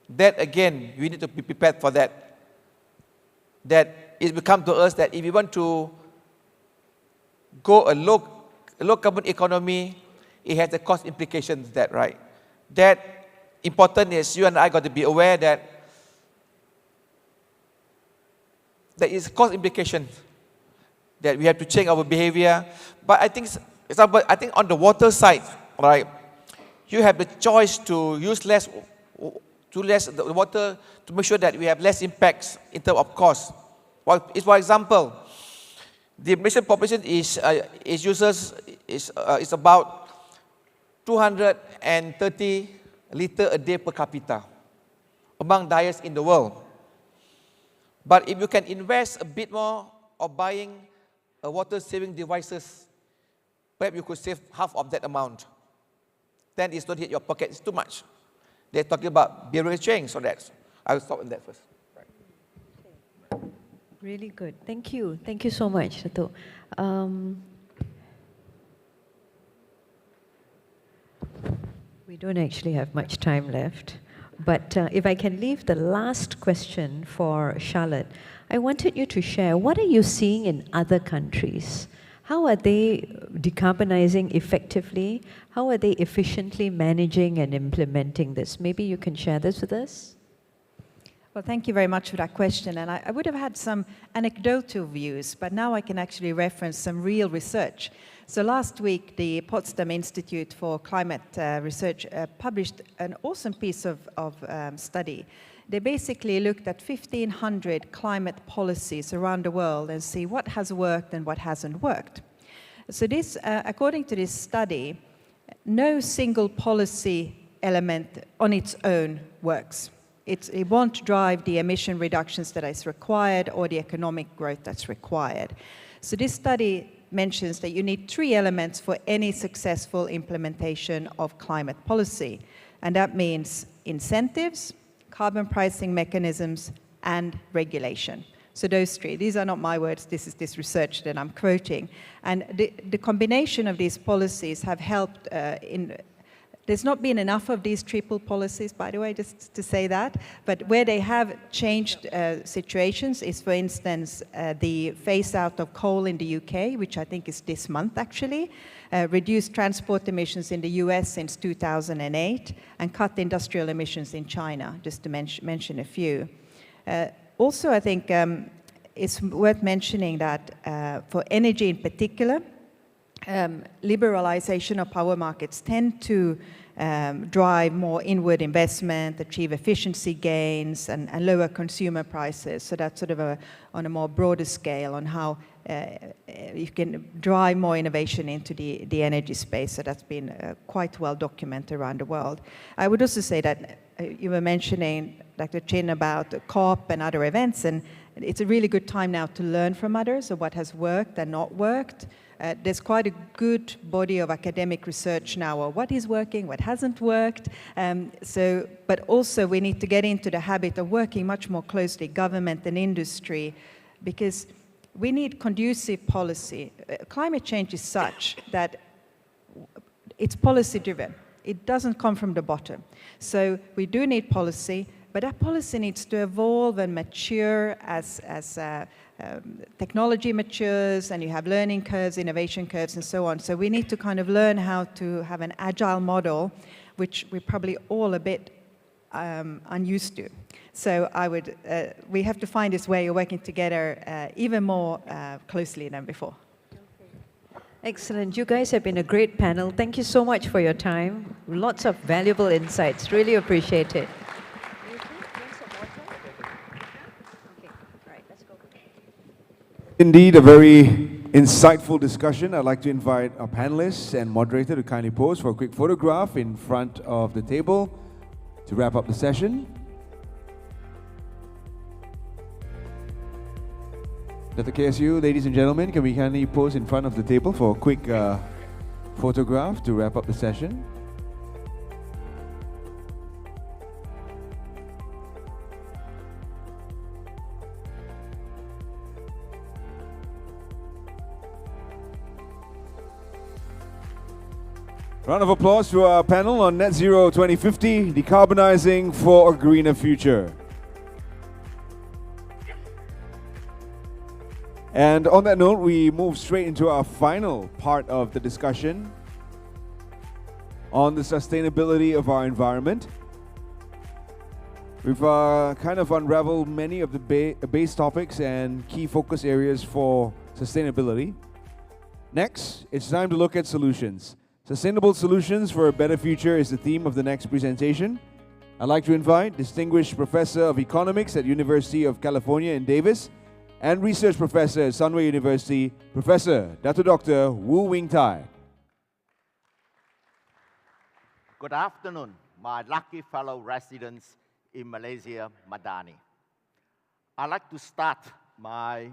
That again, we need to be prepared for that. That it will come to us that if we want to go a low carbon economy, it has the cost implications that, right? That important is you and I got to be aware that there is cost implications that we have to change our behavior. But I think, example, I think on the water side, right, you have the choice to use less the water to make sure that we have less impacts in terms of cost. For example, the Malaysian population is about 230 liters a day per capita, among the highest in the world. But if you can invest a bit more of buying water-saving devices, perhaps you could save half of that amount. Then it's not hit your pocket, it's too much. They're talking about behavioral change, so that's, I will stop on that first. Really good. Thank you. Thank you so much, Dato'. We don't actually have much time left, but if I can leave the last question for Charlotte, I wanted you to share, what are you seeing in other countries? How are they decarbonizing effectively? How are they efficiently managing and implementing this? Maybe you can share this with us? Well, thank you very much for that question. And I would have had some anecdotal views, but now I can actually reference some real research. So last week, the Potsdam Institute for Climate Research published an awesome piece of study. They basically looked at 1,500 climate policies around the world and see what has worked and what hasn't worked. So this, according to this study, no single policy element on its own works. It won't drive the emission reductions that is required or the economic growth that's required. So this study mentions that you need 3 elements for any successful implementation of climate policy. And that means incentives, carbon pricing mechanisms, and regulation. So those 3, these are not my words, this is this research that I'm quoting. And the combination of these policies have helped there's not been enough of these triple policies, by the way, just to say that. But where they have changed situations is, for instance, the phase out of coal in the UK, which I think is this month actually, reduced transport emissions in the US since 2008, and cut industrial emissions in China, just to mention a few. Also, I think it's worth mentioning that for energy in particular, liberalization of power markets tend to drive more inward investment, achieve efficiency gains, and lower consumer prices. So that's sort of on a more broader scale on how you can drive more innovation into the energy space. So that's been quite well documented around the world. I would also say that you were mentioning, Dr. Chin, about COP and other events, and it's a really good time now to learn from others of what has worked and not worked. There's quite a good body of academic research now of what is working, what hasn't worked. But also we need to get into the habit of working much more closely, government and industry, because we need conducive policy. Climate change is such that it's policy driven. It doesn't come from the bottom. So we do need policy, but that policy needs to evolve and mature as technology matures, and you have learning curves, innovation curves, and so on. So we need to kind of learn how to have an agile model, which we're probably all a bit unused to. So we have to find this way of working together even more closely than before. Excellent. You guys have been a great panel. Thank you so much for your time. Lots of valuable insights. Really appreciate it. Indeed, a very insightful discussion. I'd like to invite our panelists and moderator to kindly pose for a quick photograph in front of the table to wrap up the session. Dr. KSU, ladies and gentlemen, can we kindly pose in front of the table for a quick photograph to wrap up the session? Round of applause to our panel on Net Zero 2050, Decarbonizing for a Greener Future. And on that note, we move straight into our final part of the discussion on the sustainability of our environment. We've kind of unraveled many of the base topics and key focus areas for sustainability. Next, it's time to look at solutions. Sustainable solutions for a better future is the theme of the next presentation. I'd like to invite Distinguished Professor of Economics at University of California in Davis and Research Professor at Sunway University, Professor Dr. Wu Wing Tai. Good afternoon, my lucky fellow residents in Malaysia, Madani. I'd like to start my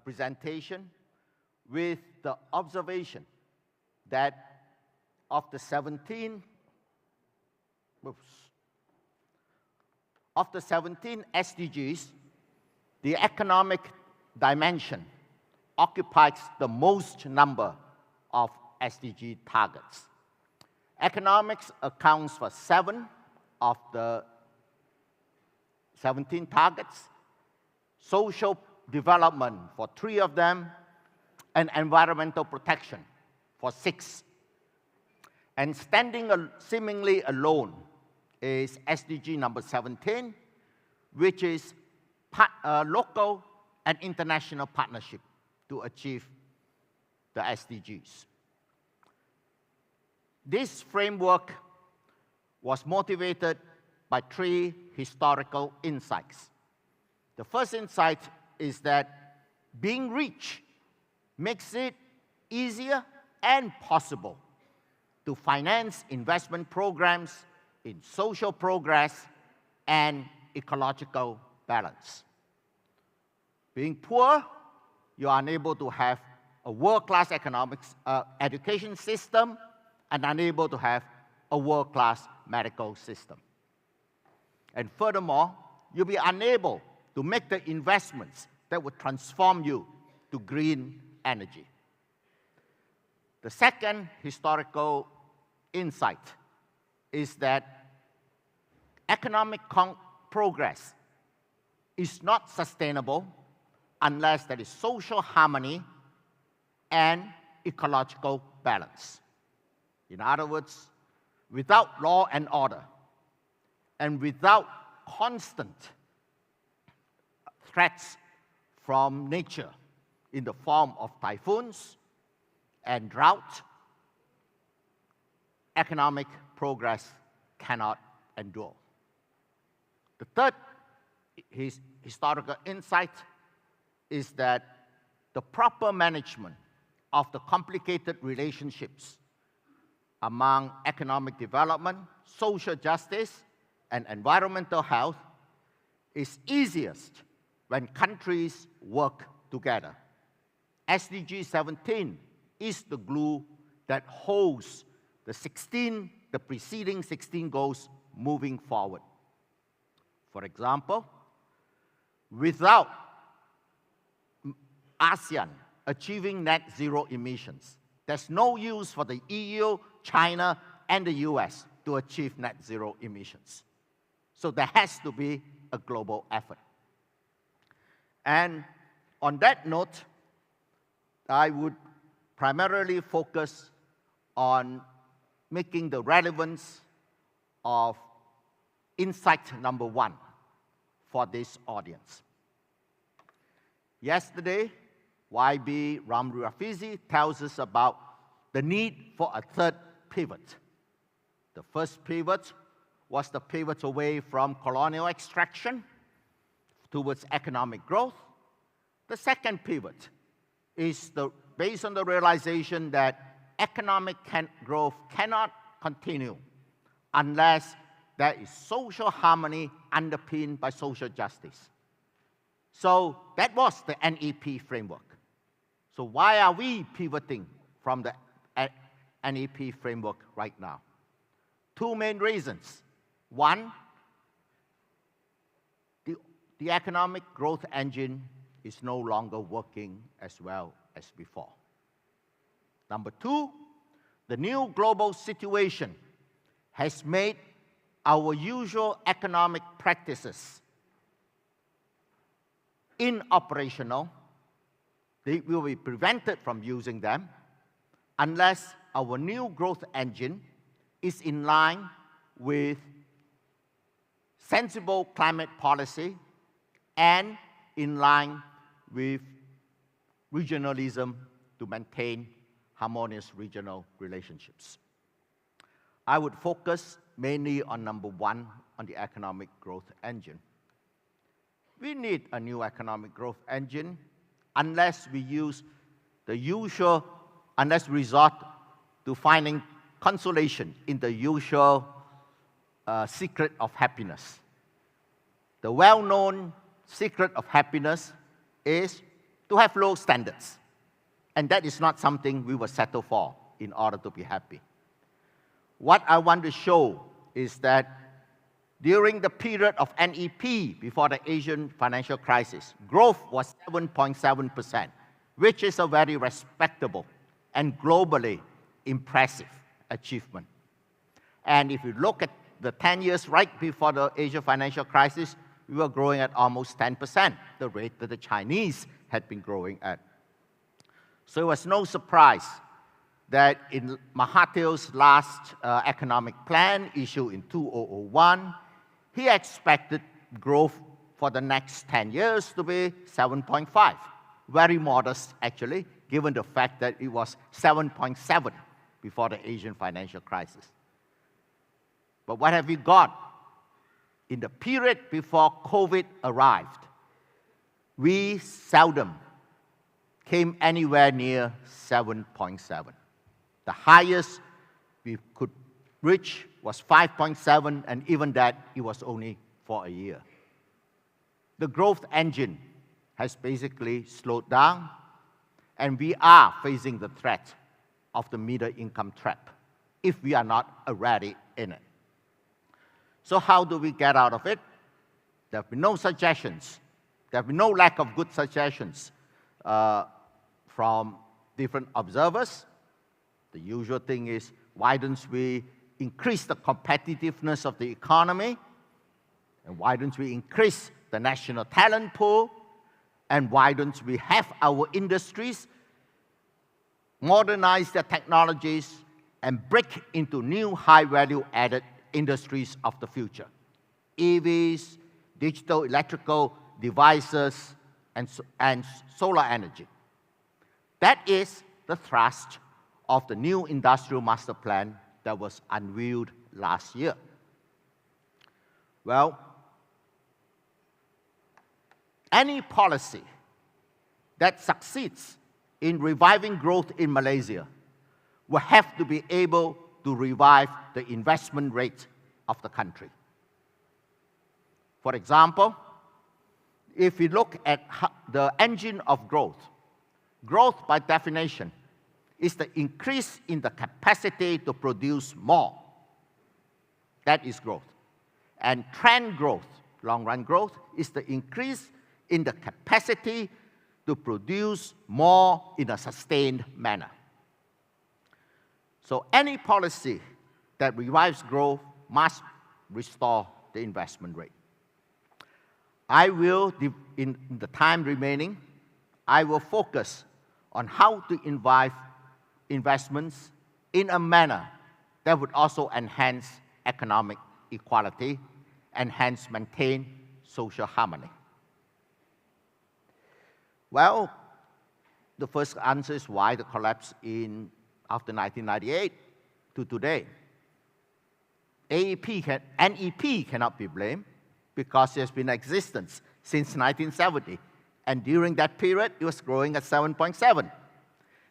presentation with the observation that of the 17 SDGs, the economic dimension occupies the most number of SDG targets. Economics accounts for 7 of the 17 targets, social development for 3 of them, and environmental protection for 6. And standing seemingly alone is SDG number 17, which is local and international partnership to achieve the SDGs. This framework was motivated by 3 historical insights. The first insight is that being rich makes it easier and possible to finance investment programs in social progress and ecological balance. Being poor, you are unable to have a world-class education system and unable to have a world-class medical system. And furthermore, you'll be unable to make the investments that would transform you to green energy. The second historical insight is that economic progress is not sustainable unless there is social harmony and ecological balance. In other words, without law and order and without constant threats from nature in the form of typhoons and drought, economic progress cannot endure. The third historical insight is that the proper management of the complicated relationships among economic development, social justice, and environmental health is easiest when countries work together. SDG 17 is the glue that holds the preceding 16 goals moving forward. For example, without ASEAN achieving net zero emissions, there's no use for the EU, China, and the US to achieve net zero emissions. So there has to be a global effort. And on that note, I would primarily focus on making the relevance of insight number 1 for this audience. Yesterday, YB Ramrafizi tells us about the need for a third pivot. The first pivot was the pivot away from colonial extraction towards economic growth. The second pivot is based on the realization that economic growth cannot continue unless there is social harmony underpinned by social justice. So that was the NEP framework. So why are we pivoting from the NEP framework right now? 2 main reasons. One, the economic growth engine is no longer working as well as before. Number 2, the new global situation has made our usual economic practices inoperational. They will be prevented from using them unless our new growth engine is in line with sensible climate policy and in line with regionalism to maintain harmonious regional relationships. I would focus mainly on number one, on the economic growth engine. We need a new economic growth engine unless we resort to finding consolation in the usual secret of happiness. The well-known secret of happiness is to have low standards. And that is not something we will settle for in order to be happy. What I want to show is that during the period of NEP, before the Asian financial crisis, growth was 7.7%, which is a very respectable and globally impressive achievement. And if you look at the 10 years right before the Asian financial crisis, we were growing at almost 10%, the rate that the Chinese had been growing at. So it was no surprise that in Mahathir's last economic plan, issued in 2001, he expected growth for the next 10 years to be 7.5. Very modest, actually, given the fact that it was 7.7 before the Asian financial crisis. But what have we got? In the period before COVID arrived, we seldom came anywhere near 7.7. The highest we could reach was 5.7, and even that, it was only for a year. The growth engine has basically slowed down, and we are facing the threat of the middle income trap if we are not already in it. So how do we get out of it? There have been no suggestions. There have been no lack of good suggestions from different observers. The usual thing is, why don't we increase the competitiveness of the economy? And why don't we increase the national talent pool? And why don't we have our industries modernize their technologies and break into new high-value added industries of the future? EVs, digital electrical devices, and solar energy. That is the thrust of the new industrial master plan that was unveiled last year. Well, any policy that succeeds in reviving growth in Malaysia will have to be able to revive the investment rate of the country. For example, if we look at the engine of growth, growth by definition is the increase in the capacity to produce more. That is growth. And trend growth, long-run growth, is the increase in the capacity to produce more in a sustained manner. So any policy that revives growth must restore the investment rate. I will, in the time remaining, I will focus on how to invite investments in a manner that would also enhance economic equality and hence maintain social harmony. Well, the first answer is why the collapse after 1998 to today. NEP cannot be blamed because it has been in existence since 1970. And during that period, it was growing at 7.7.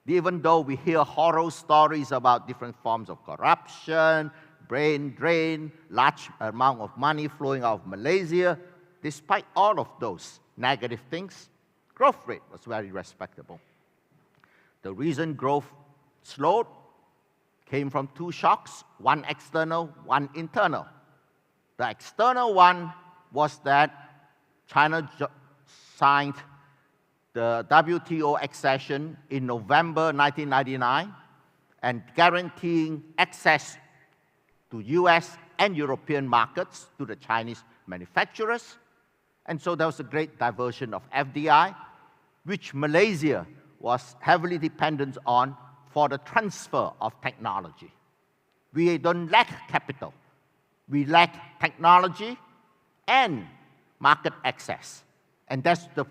Even though we hear horror stories about different forms of corruption, brain drain, large amount of money flowing out of Malaysia, despite all of those negative things, growth rate was very respectable. The reason growth slowed came from two shocks, one external, one internal. The external one was that China signed the WTO accession in November 1999 and guaranteeing access to US and European markets to the Chinese manufacturers. And so there was a great diversion of FDI, which Malaysia was heavily dependent on for the transfer of technology. We don't lack capital. We lack technology and market access. And that's the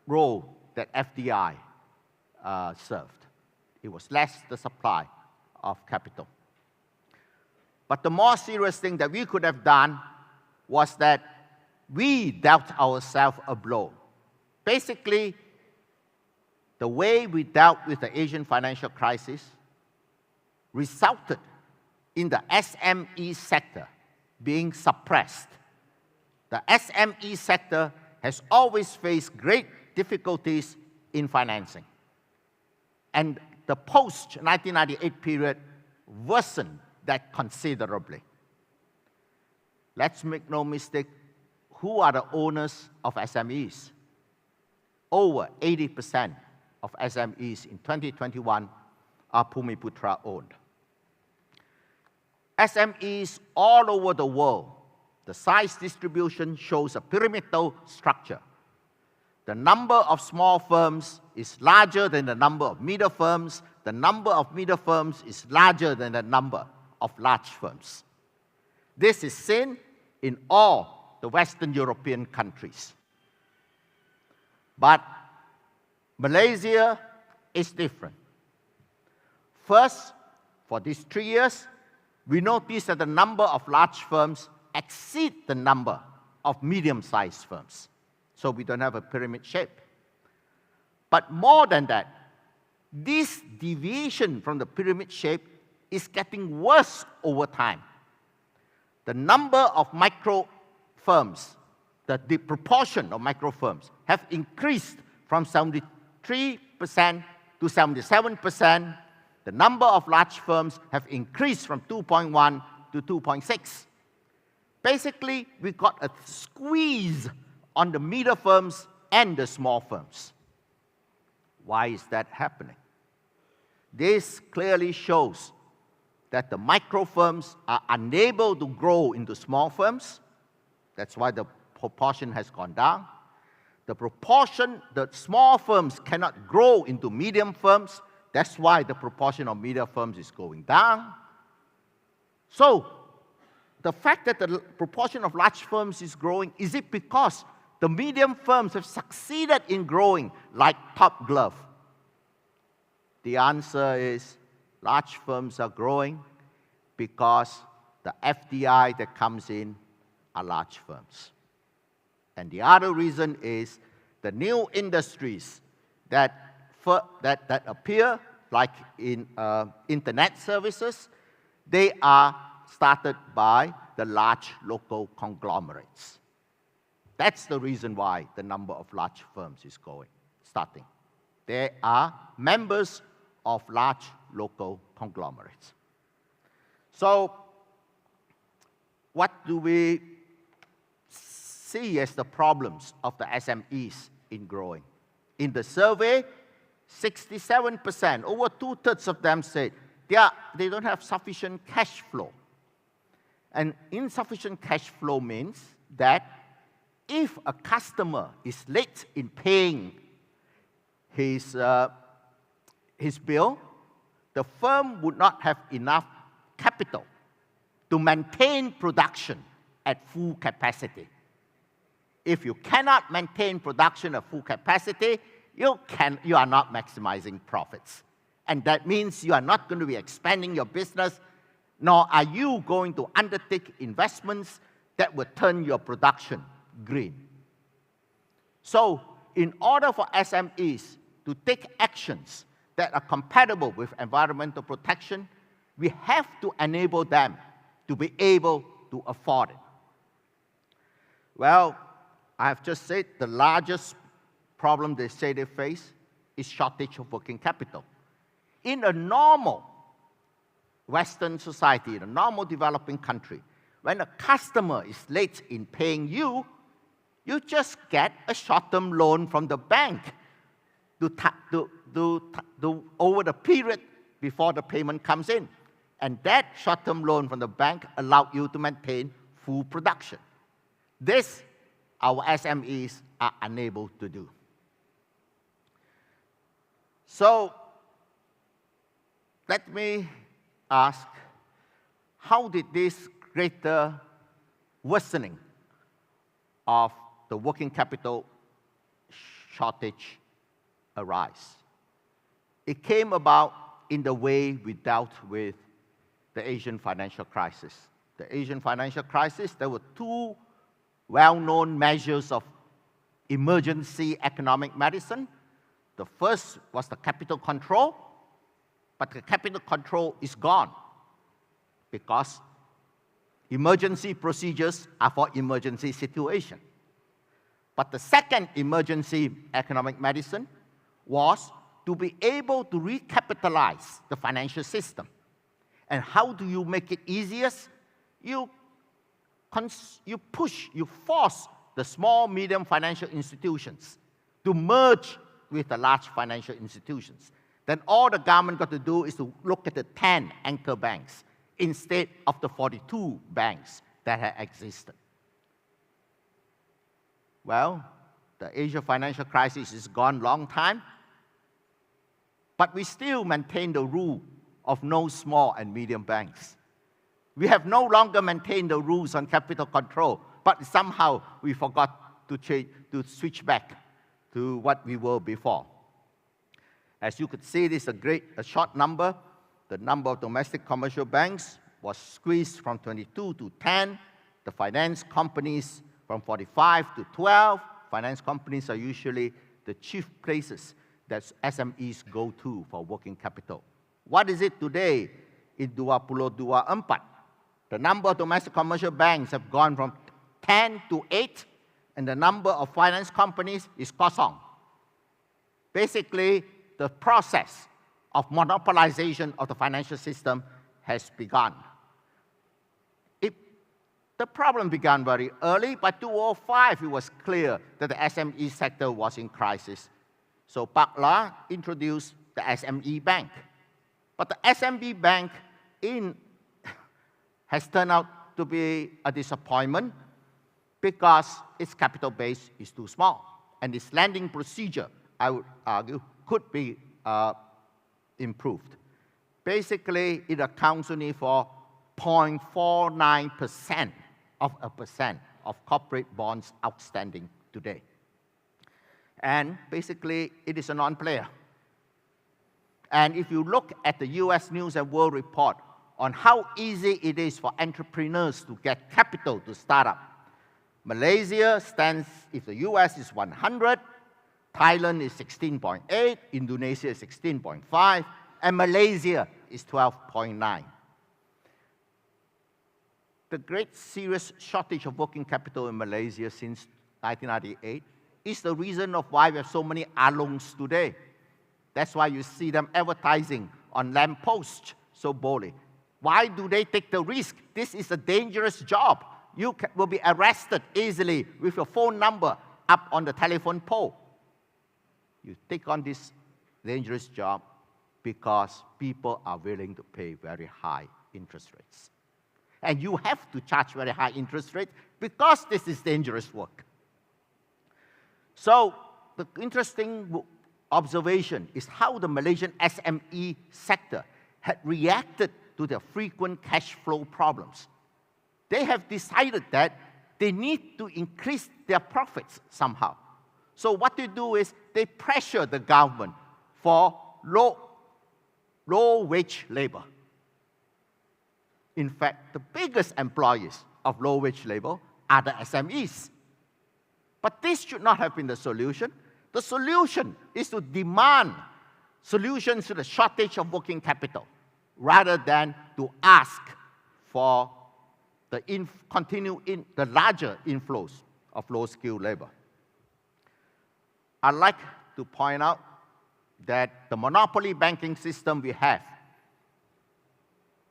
role that FDI served. It was less the supply of capital. But the more serious thing that we could have done was that we dealt ourselves a blow. Basically, the way we dealt with the Asian financial crisis resulted in the SME sector being suppressed. The SME sector has always faced great difficulties in financing. And the post-1998 period worsened that considerably. Let's make no mistake, who are the owners of SMEs? Over 80% of SMEs in 2021 are Bhumiputra owned. SMEs all over the world, the size distribution shows a pyramidal structure. The number of small firms is larger than the number of middle firms. The number of middle firms is larger than the number of large firms. This is seen in all the Western European countries. But Malaysia is different. First, for these 3 years, we noticed that the number of large firms exceed the number of medium-sized firms. So we don't have a pyramid shape. But more than that, this deviation from the pyramid shape is getting worse over time. The number of micro firms, the proportion of micro firms have increased from 73% to 77%. The number of large firms have increased from 2.1 to 2.6. Basically, we got a squeeze on the middle firms and the small firms. Why is that happening? This clearly shows that the micro firms are unable to grow into small firms. That's why the proportion has gone down. The proportion, the small firms cannot grow into medium firms. That's why the proportion of medium firms is going down. So, the fact that the proportion of large firms is growing, is it because the medium firms have succeeded in growing like top glove? The answer is large firms are growing because the FDI that comes in are large firms. And the other reason is the new industries that appear, like in internet services, they are started by the large local conglomerates. That's the reason why the number of large firms is starting. They are members of large local conglomerates. So, what do we see as the problems of the SMEs in growing? In the survey, 67%, over 2/3 of them said they don't have sufficient cash flow. And insufficient cash flow means that if a customer is late in paying his bill, the firm would not have enough capital to maintain production at full capacity. If you cannot maintain production at full capacity, you are not maximizing profits. And that means you are not going to be expanding your business, nor are you going to undertake investments that will turn your production green. So, in order for SMEs to take actions that are compatible with environmental protection, we have to enable them to be able to afford it. Well, I have just said the largest problem they say they face is shortage of working capital. In a normal Western society, in a normal developing country, when a customer is late in paying you, you just get a short-term loan from the bank over the period before the payment comes in. And that short-term loan from the bank allowed you to maintain full production. This, our SMEs are unable to do. So, let me ask, how did this greater worsening of the working capital shortage arise. It came about in the way we dealt with the Asian financial crisis. The Asian financial crisis, there were two well-known measures of emergency economic medicine. The first was the capital control, but the capital control is gone because emergency procedures are for emergency situation. But the second emergency economic medicine was to be able to recapitalize the financial system. And how do you make it easiest? You force the small, medium financial institutions to merge with the large financial institutions. Then all the government got to do is to look at the 10 anchor banks instead of the 42 banks that had existed. Well, the Asia financial crisis is gone long time, but we still maintain the rule of no small and medium banks. We have no longer maintained the rules on capital control, but somehow we forgot to switch back to what we were before. As you could see, this is a short number. The number of domestic commercial banks was squeezed from 22 to 10. The finance companies from 45 to 12. Finance companies are usually the chief places that SMEs go to for working capital. What is it today in 24? The number of domestic commercial banks have gone from 10 to 8, and the number of finance companies is kosong. Basically, the process of monopolization of the financial system has begun. The problem began very early. By 2005, it was clear that the SME sector was in crisis. So Pak La introduced the SME Bank. But the SME Bank has turned out to be a disappointment because its capital base is too small. And its lending procedure, I would argue, could be improved. Basically, it accounts only for 0.49% of corporate bonds outstanding today. And basically, it is a non-player. And if you look at the US News and World Report on how easy it is for entrepreneurs to get capital to start up, Malaysia stands, if the US is 100, Thailand is 16.8, Indonesia is 16.5, and Malaysia is 12.9. The great serious shortage of working capital in Malaysia since 1998 is the reason of why we have so many alongs today. That's why you see them advertising on lampposts so boldly. Why do they take the risk? This is a dangerous job. You will be arrested easily with your phone number up on the telephone pole. You take on this dangerous job because people are willing to pay very high interest rates. And you have to charge very high interest rates because this is dangerous work. So the interesting observation is how the Malaysian SME sector had reacted to the frequent cash flow problems. They have decided that they need to increase their profits somehow. So what they do is they pressure the government for low-wage labor. In fact, the biggest employees of low-wage labor are the SMEs. But this should not have been the solution. The solution is to demand solutions to the shortage of working capital rather than to ask for the larger inflows of low-skilled labor. I'd like to point out that the monopoly banking system we have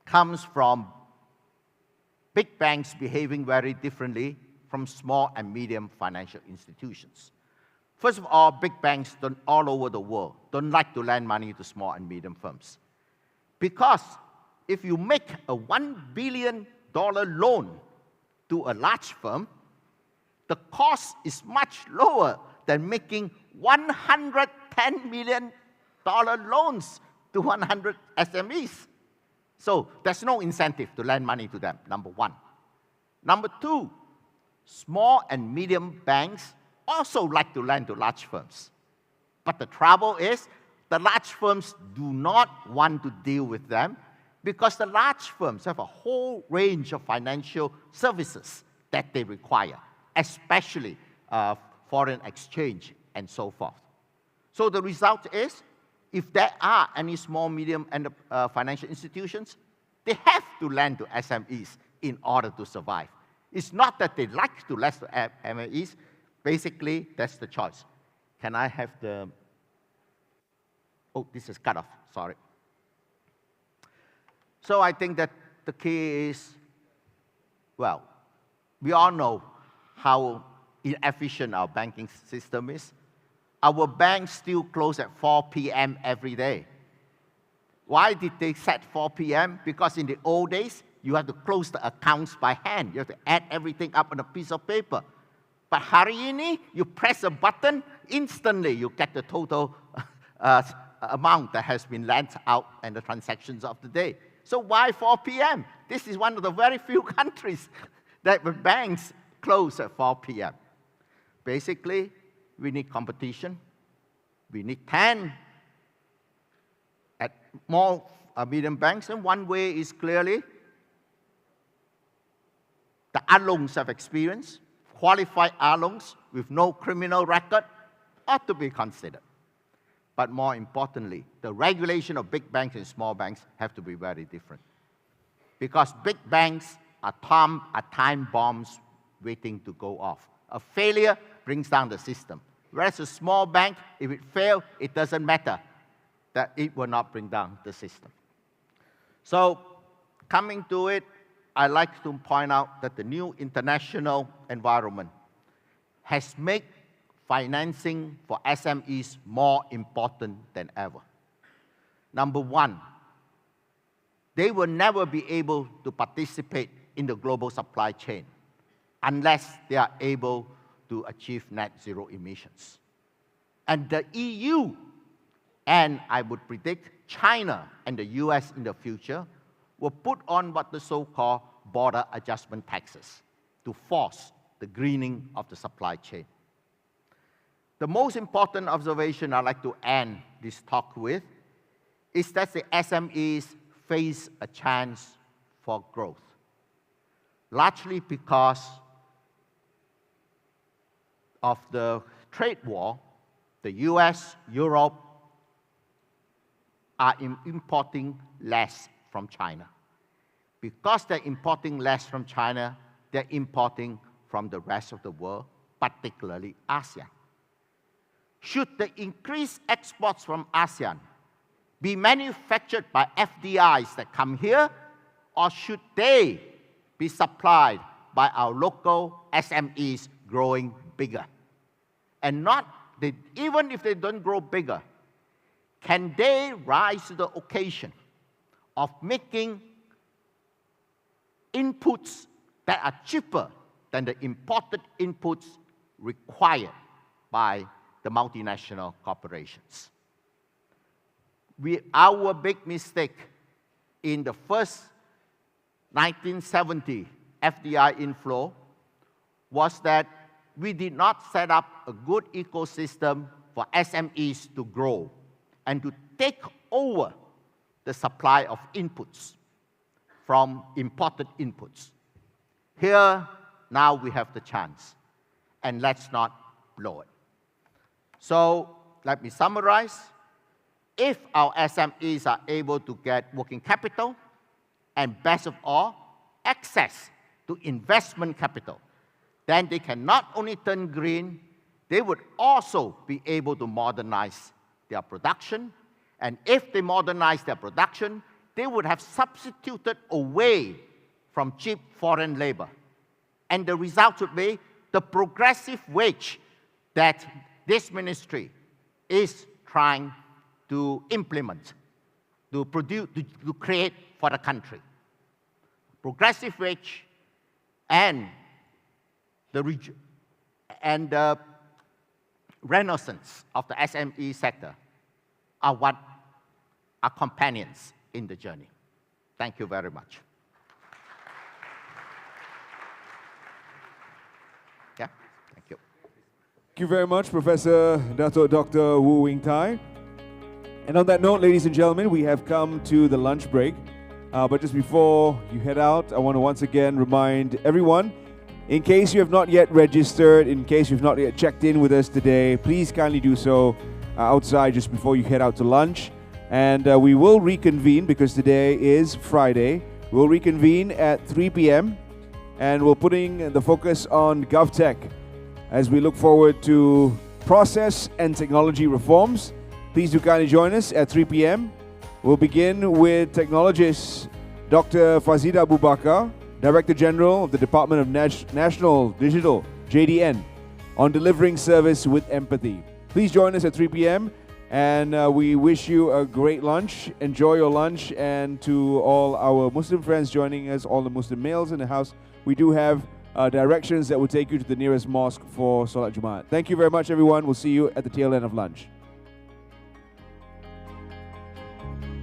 comes from big banks behaving very differently from small and medium financial institutions. First of all, big banks all over the world don't like to lend money to small and medium firms. Because if you make a $1 billion loan to a large firm, the cost is much lower than making $110 million loans to 100 SMEs. So there's no incentive to lend money to them, number one. Number two, small and medium banks also like to lend to large firms. But the trouble is, the large firms do not want to deal with them because the large firms have a whole range of financial services that they require, especially foreign exchange and so forth. So the result is, if there are any small, medium, and financial institutions, they have to lend to SMEs in order to survive. It's not that they like to lend to SMEs. Basically, that's the choice. Can I have the... Oh, this is cut off, sorry. So I think that the key is, well, we all know how inefficient our banking system is. Our banks still close at 4 p.m. every day. Why did they set 4 p.m.? Because in the old days, you had to close the accounts by hand. You have to add everything up on a piece of paper. But hari ini, you press a button, instantly you get the total amount that has been lent out and the transactions of the day. So why 4 p.m.? This is one of the very few countries that the banks close at 4 p.m. Basically, we need competition. We need 10 at more medium banks. And one way is clearly the alongs have experience. Qualified alongs with no criminal record ought to be considered. But more importantly, the regulation of big banks and small banks have to be very different. Because big banks are time bombs waiting to go off. A failure brings down the system. Whereas a small bank, if it fails, it doesn't matter, that it will not bring down the system. So coming to it, I'd like to point out that the new international environment has made financing for SMEs more important than ever. Number one, they will never be able to participate in the global supply chain unless they are able to achieve net zero emissions. And the EU, and I would predict China and the US in the future, will put on what the so-called border adjustment taxes to force the greening of the supply chain. The most important observation I'd like to end this talk with is that the SMEs face a chance for growth, largely because of the trade war. The US, Europe are importing less from China. Because they're importing less from China, they're importing from the rest of the world, particularly ASEAN. Should the increased exports from ASEAN be manufactured by FDIs that come here, or should they be supplied by our local SMEs growing bigger? And even if they don't grow bigger, can they rise to the occasion of making inputs that are cheaper than the imported inputs required by the multinational corporations? Our big mistake in the first 1970 FDI inflow was that we did not set up a good ecosystem for SMEs to grow and to take over the supply of inputs from imported inputs. Here, now we have the chance, and let's not blow it. So let me summarize. If our SMEs are able to get working capital, and best of all, access to investment capital, then they can not only turn green, they would also be able to modernize their production. And if they modernize their production, they would have substituted away from cheap foreign labor. And the result would be the progressive wage that this ministry is trying to implement, to create for the country. Progressive wage and the renaissance of the SME sector are what are companions in the journey. Thank you very much. Yeah, thank you. Thank you very much, Professor Dato Dr. Wu Wing Tai. And on that note, ladies and gentlemen, we have come to the lunch break. But just before you head out, I want to once again remind everyone, in case you have not yet registered, in case you've not yet checked in with us today, please kindly do so outside just before you head out to lunch. And we will reconvene, because today is Friday. We'll reconvene at 3 p.m. and we're putting the focus on GovTech as we look forward to process and technology reforms. Please do kindly join us at 3 p.m. We'll begin with technologist Dr. Fazida Abubakar, Director General of the Department of National Digital, JDN, on delivering service with empathy. Please join us at 3 p.m. and we wish you a great lunch. Enjoy your lunch, and to all our Muslim friends joining us, all the Muslim males in the house, we do have directions that will take you to the nearest mosque for Salat Jumaat. Thank you very much, everyone. We'll see you at the tail end of lunch.